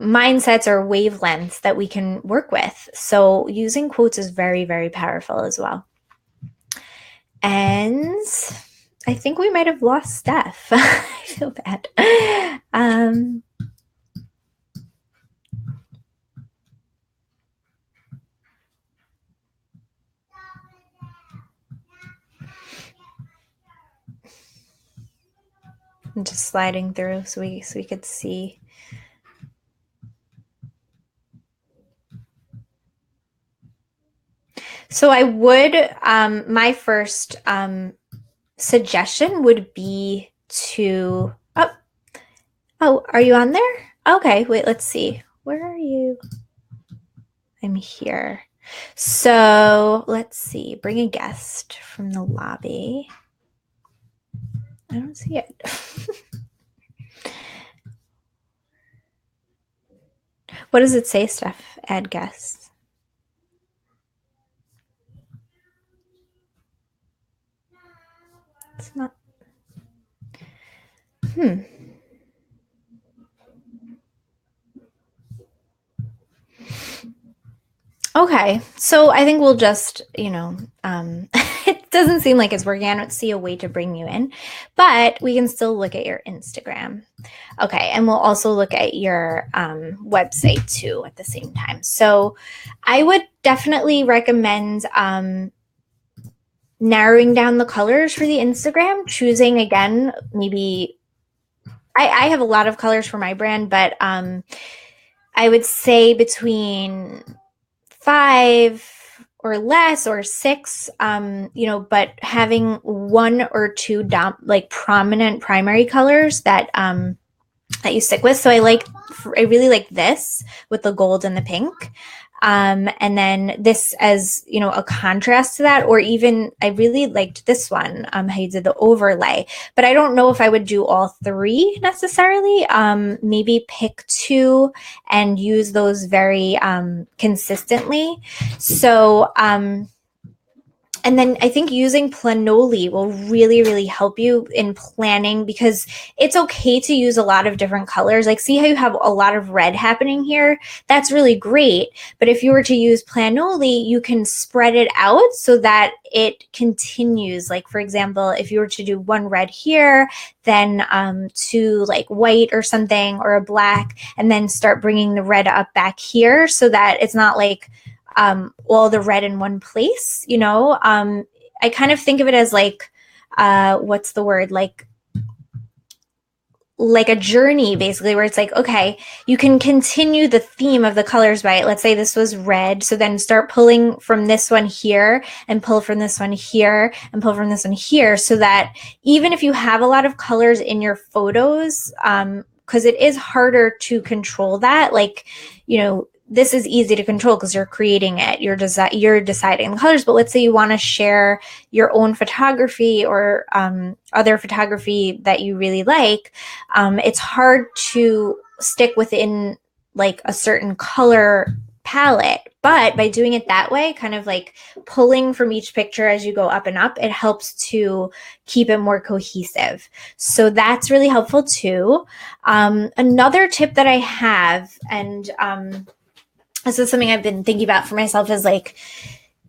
mindsets or wavelengths that we can work with. So using quotes is very, very powerful as well. And I think we might have lost Steph. I feel bad. I'm just sliding through so we could see. So I would, my first suggestion would be to, oh, are you on there? Okay, wait, let's see. Where are you? I'm here. So let's see, bring a guest from the lobby. I don't see it. What does it say, Steph? Add guests. It's not. Okay, so I think we'll just, it doesn't seem like it's working. I don't see a way to bring you in, but we can still look at your Instagram. Okay, and we'll also look at your website too at the same time. So I would definitely recommend narrowing down the colors for the Instagram, choosing again, maybe, I have a lot of colors for my brand, but I would say between 5 or less or 6, but having 1 or 2 like prominent primary colors that you stick with. So I really like this with the gold and the pink. And then this as, a contrast to that, or even I really liked this one, how you did the overlay, but I don't know if I would do all 3 necessarily. Maybe pick 2 and use those very consistently. So, and then I think using Planoli will really, really help you in planning, because it's okay to use a lot of different colors. Like, see how you have a lot of red happening here? That's really great. But if you were to use Planoli, you can spread it out so that it continues. Like, for example, if you were to do 1 red here, then 2 like white or something, or a black, and then start bringing the red up back here, so that it's not like all the red in one place, I kind of think of it as like, what's the word? Like a journey, basically, where it's like, okay, you can continue the theme of the colors by, let's say this was red, so then start pulling from this one here and pull from this one here and pull from this one here, so that even if you have a lot of colors in your photos, because it is harder to control that, like, this is easy to control because you're creating it, you're deciding the colors. But let's say you want to share your own photography or other photography that you really like. It's hard to stick within like a certain color palette, but by doing it that way, kind of like pulling from each picture as you go up and up, it helps to keep it more cohesive. So that's really helpful too. Another tip that I have, and this is something I've been thinking about for myself, is like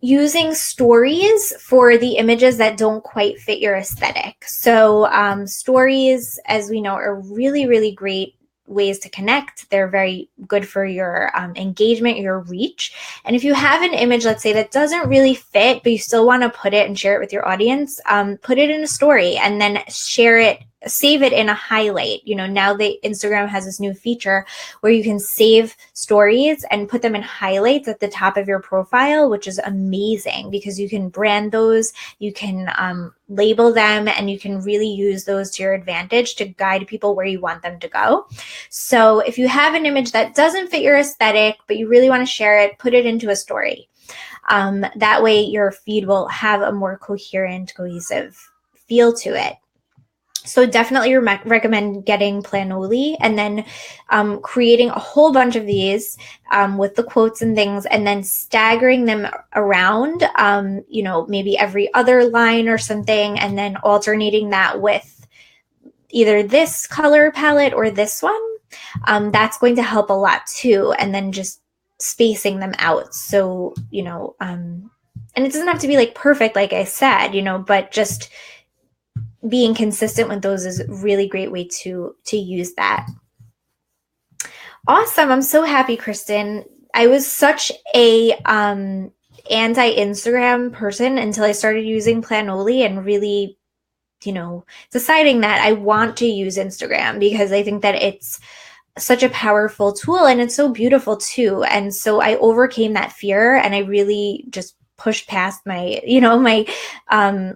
using stories for the images that don't quite fit your aesthetic. So stories, as we know, are really, really great ways to connect. They're very good for your engagement, your reach. And if you have an image, let's say, that doesn't really fit, but you still want to put it and share it with your audience, put it in a story and then share it save it in a highlight. Now Instagram has this new feature where you can save stories and put them in highlights at the top of your profile, which is amazing because you can brand those, you can label them, and you can really use those to your advantage to guide people where you want them to go. So if you have an image that doesn't fit your aesthetic, but you really want to share it, put it into a story. That way your feed will have a more coherent, cohesive feel to it. So definitely recommend getting Planoly and then creating a whole bunch of these with the quotes and things, and then staggering them around, maybe every other line or something, and then alternating that with either this color palette or this one. That's going to help a lot too. And then just spacing them out. So, and it doesn't have to be like perfect, like I said, but just being consistent with those is a really great way to use that. Awesome. I'm so happy, Kristen. I was such a anti-Instagram person until I started using Planoly and really, deciding that I want to use Instagram because I think that it's such a powerful tool and it's so beautiful too. And so I overcame that fear and I really just pushed past my, my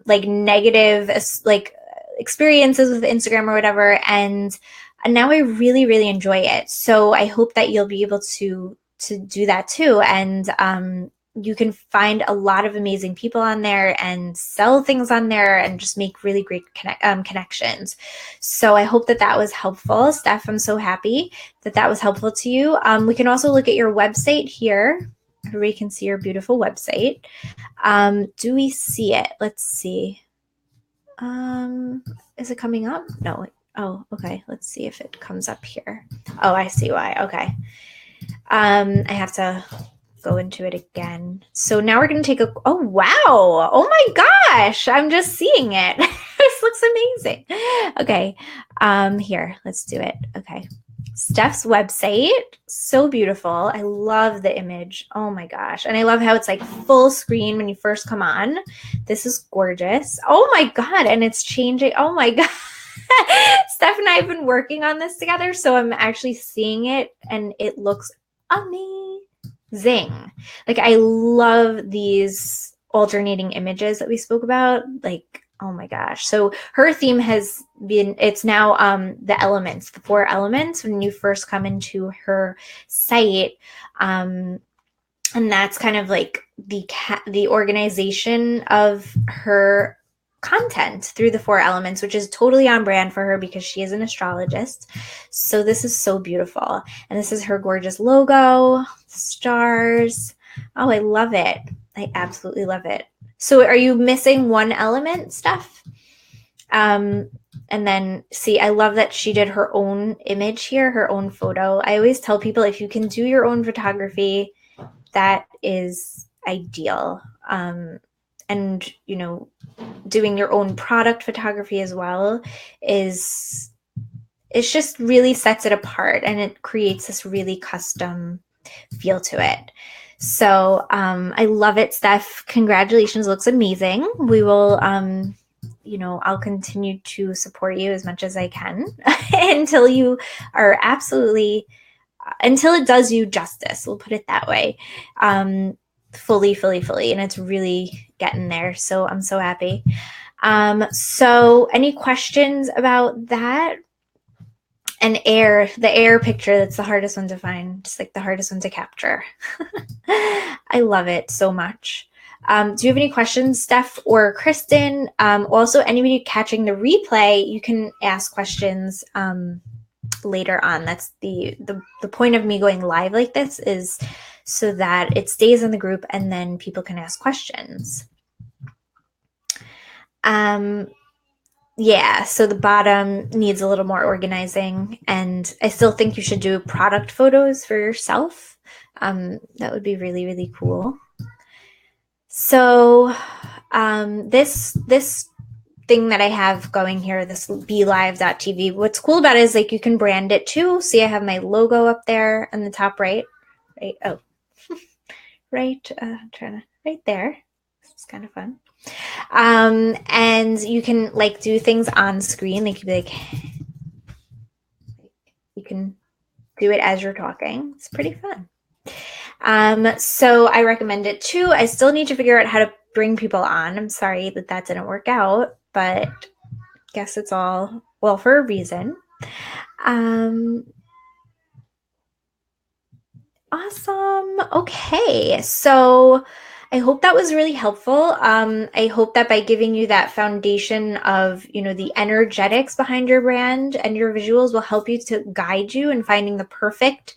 like negative like experiences with Instagram or whatever. And now I really, really enjoy it. So I hope that you'll be able to do that too. And you can find a lot of amazing people on there and sell things on there and just make really great connections. So I hope that that was helpful. Steph, I'm so happy that that was helpful to you. We can also look at your website here. Everybody can see your beautiful website. Do we see it? Let's see. Is it coming up? No. Oh, okay. Let's see if it comes up here. Oh, I see why. Okay. I have to go into it again. So now we're going to take a, oh, wow. Oh my gosh. I'm just seeing it. This looks amazing. Okay. Here, let's do it. Okay. Steph's website, so beautiful. I love the image. Oh my gosh. And I love how it's like full screen when you first come on. This is gorgeous. Oh my God. And it's changing. Oh my God. Steph and I have been working on this together. So I'm actually seeing it and it looks amazing. Like I love these alternating images that we spoke about. Like, oh my gosh. So her theme has been, it's now the elements, the 4 elements when you first come into her site. And that's kind of like the organization of her content through the 4 elements, which is totally on brand for her because she is an astrologist. So this is so beautiful. And this is her gorgeous logo, stars. Oh, I love it. I absolutely love it. So are you missing one element, Steph? And then see, I love that she did her own image here, her own photo. I always tell people if you can do your own photography, that is ideal. And, doing your own product photography as well it's just really sets it apart and it creates this really custom feel to it. So I love it, Steph. Congratulations. Looks amazing. We will, I'll continue to support you as much as I can until you are absolutely, until it does you justice. We'll put it that way. Fully. And it's really getting there. So I'm so happy. So any questions about that? And the air picture, that's the hardest one to find, just like the hardest one to capture. I love it so much. Do you have any questions, Steph or Kristen? Also, anybody catching the replay, you can ask questions later on. That's the point of me going live like this is so that it stays in the group and then people can ask questions. Yeah, so the bottom needs a little more organizing, and I still think you should do product photos for yourself. That would be really, really cool. So this thing that I have going here, this BeLive.tv, what's cool about it is like you can brand it too. See, I have my logo up there on the top right. Oh, right, right there. This is kind of fun. And you can like do things on screen. They could be like, you can do it as you're talking. It's pretty fun. So I recommend it too. I still need to figure out how to bring people on. I'm sorry that didn't work out, but guess it's all well for a reason. Awesome. Okay. So I hope that was really helpful. I hope that by giving you that foundation of, the energetics behind your brand and your visuals will help you to guide you in finding the perfect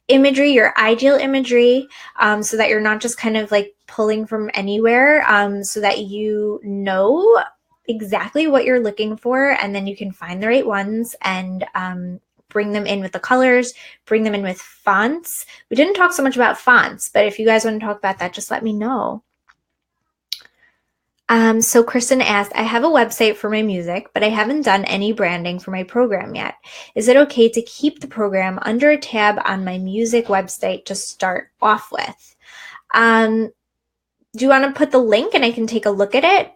imagery, your ideal imagery, so that you're not just kind of like pulling from anywhere, so that you know exactly what you're looking for, and then you can find the right ones and bring them in with the colors, bring them in with fonts. We didn't talk so much about fonts, but if you guys want to talk about that, just let me know. So Kristen asked, I have a website for my music, but I haven't done any branding for my program yet. Is it okay to keep the program under a tab on my music website to start off with? Do you want to put the link and I can take a look at it,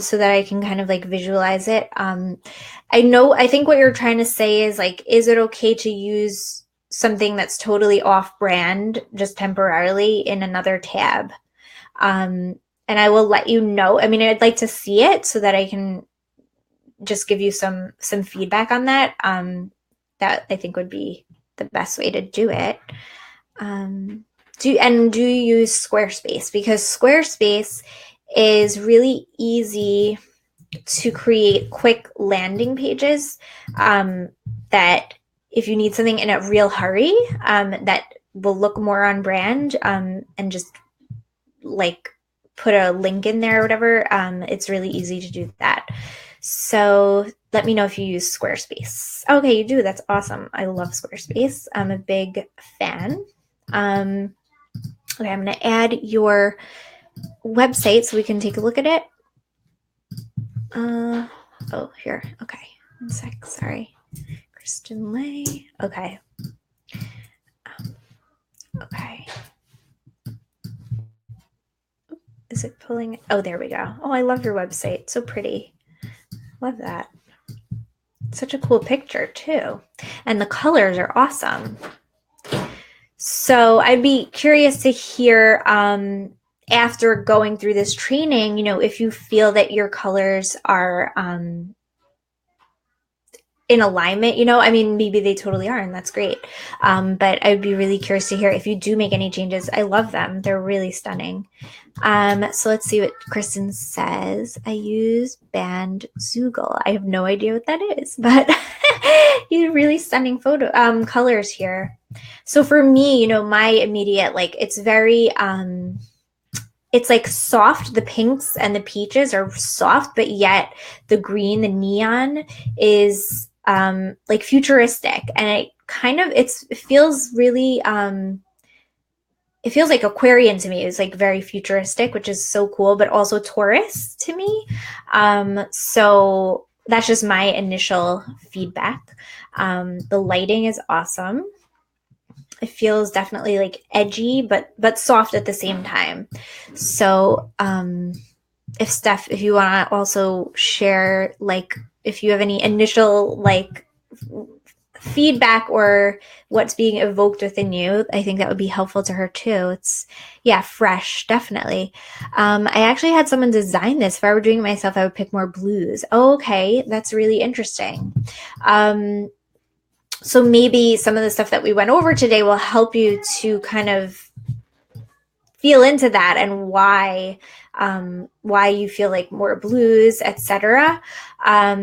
so that I can kind of like visualize it? I think what you're trying to say is like, is it okay to use something that's totally off brand just temporarily in another tab? And I will let you know. I mean, I'd like to see it so that I can just give you some feedback on that. That I think would be the best way to do it. Do you use Squarespace? Because Squarespace is really easy to create quick landing pages, that if you need something in a real hurry, that will look more on brand, and just like put a link in there or whatever, it's really easy to do that. So let me know if you use Squarespace. Okay, you do. That's awesome. I love Squarespace. I'm a big fan. Okay, I'm going to add your website so we can take a look at it. Oh, here. Okay. 1 sec. Sorry. Kristen Lay. Okay. Okay. Is it pulling? Oh, there we go. Oh, I love your website. So pretty. Love that. Such a cool picture too. And the colors are awesome. So I'd be curious to hear, after going through this training, if you feel that your colors are in alignment. I mean, maybe they totally are, and that's great. But I'd be really curious to hear if you do make any changes. I love them. They're really stunning. So let's see what Kristen says. I use Bandzoogle. I have no idea what that is, but you have really stunning colors here. So for me, my immediate, like, it's very, it's like soft. The pinks and the peaches are soft, but yet the green, the neon is like futuristic, and it feels really, it feels like Aquarian to me. It's like very futuristic, which is so cool, but also Taurus to me. So that's just my initial feedback. The lighting is awesome. It feels definitely like edgy, but soft at the same time. So if you want to also share, like, if you have any initial like feedback or what's being evoked within you, I think that would be helpful to her too. It's fresh, definitely. I actually had someone design this. If I were doing it myself, I would pick more blues. Oh, okay, that's really interesting. So maybe some of the stuff that we went over today will help you to kind of feel into that, and why you feel like more blues, etc.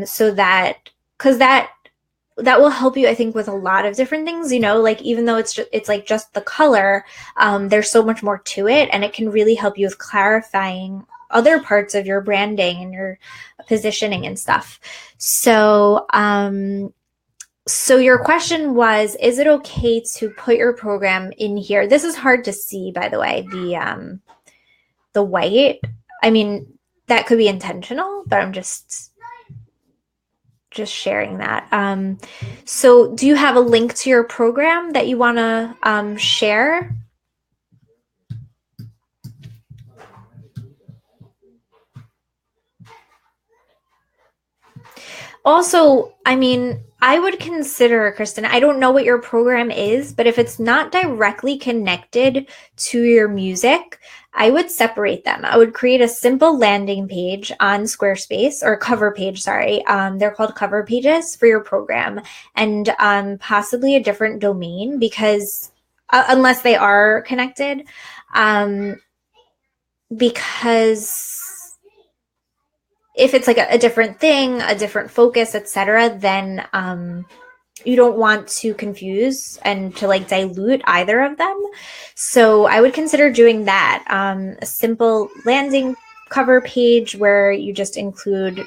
So that, because that will help you, I think, with a lot of different things. Like, even though it's like just the color, there's so much more to it, and it can really help you with clarifying other parts of your branding and your positioning and stuff. So your question was, is it okay to put your program in here? This is hard to see, by the way, the white. I mean, that could be intentional, but I'm just sharing that. So do you have a link to your program that you want to share? Also, I mean, I would consider, Kristen, I don't know what your program is, but if it's not directly connected to your music, I would separate them. I would create a simple landing page on Squarespace, or cover page, sorry. They're called cover pages for your program, and possibly a different domain, because unless they are connected, um, because if it's like a different thing, a different focus, etc., then you don't want to confuse and to like dilute either of them. So I would consider doing that. A simple landing cover page where you just include,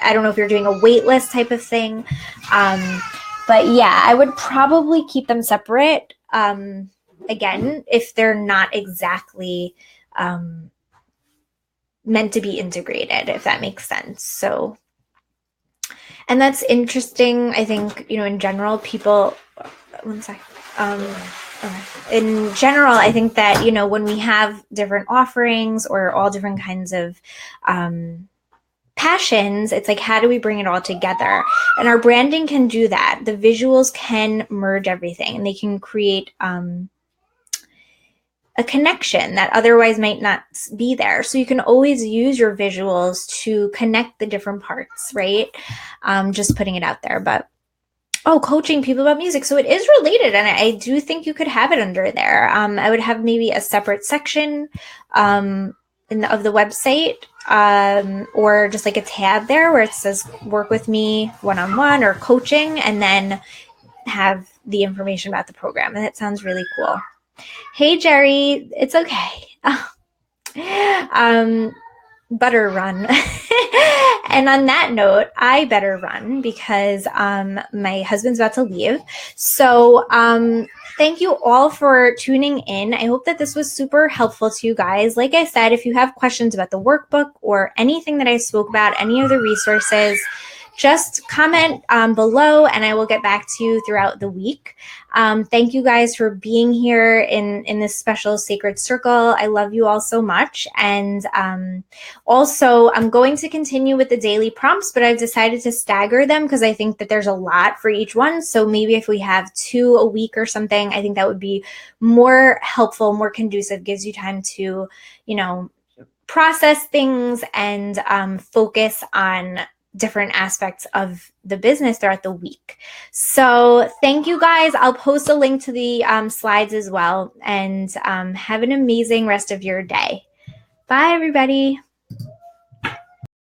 I don't know if you're doing a wait list type of thing. But yeah, I would probably keep them separate. Again, if they're not exactly meant to be integrated, if that makes sense. So, and that's interesting. I think, in general, people, one sec. Okay. In general, I think that, when we have different offerings or all different kinds of passions, it's like, how do we bring it all together? And our branding can do that. The visuals can merge everything, and they can create a connection that otherwise might not be there. So you can always use your visuals to connect the different parts, right? Just putting it out there. But coaching people about music. So it is related, and I do think you could have it under there. I would have maybe a separate section of the website, or just like a tab there where it says work with me one-on-one or coaching, and then have the information about the program. And that sounds really cool. Hey, Jerry, it's okay. Better run. And on that note, I better run because my husband's about to leave. So thank you all for tuning in. I hope that this was super helpful to you guys. Like I said, if you have questions about the workbook or anything that I spoke about, any of the resources, just comment below and I will get back to you throughout the week. Thank you guys for being here in this special sacred circle. I love you all so much. And also, I'm going to continue with the daily prompts, but I've decided to stagger them because I think that there's a lot for each one. So maybe if we have 2 a week or something, I think that would be more helpful, more conducive, gives you time to, process things and focus on different aspects of the business throughout the week. So thank you guys. I'll post a link to the slides as well, and have an amazing rest of your day. Bye, everybody.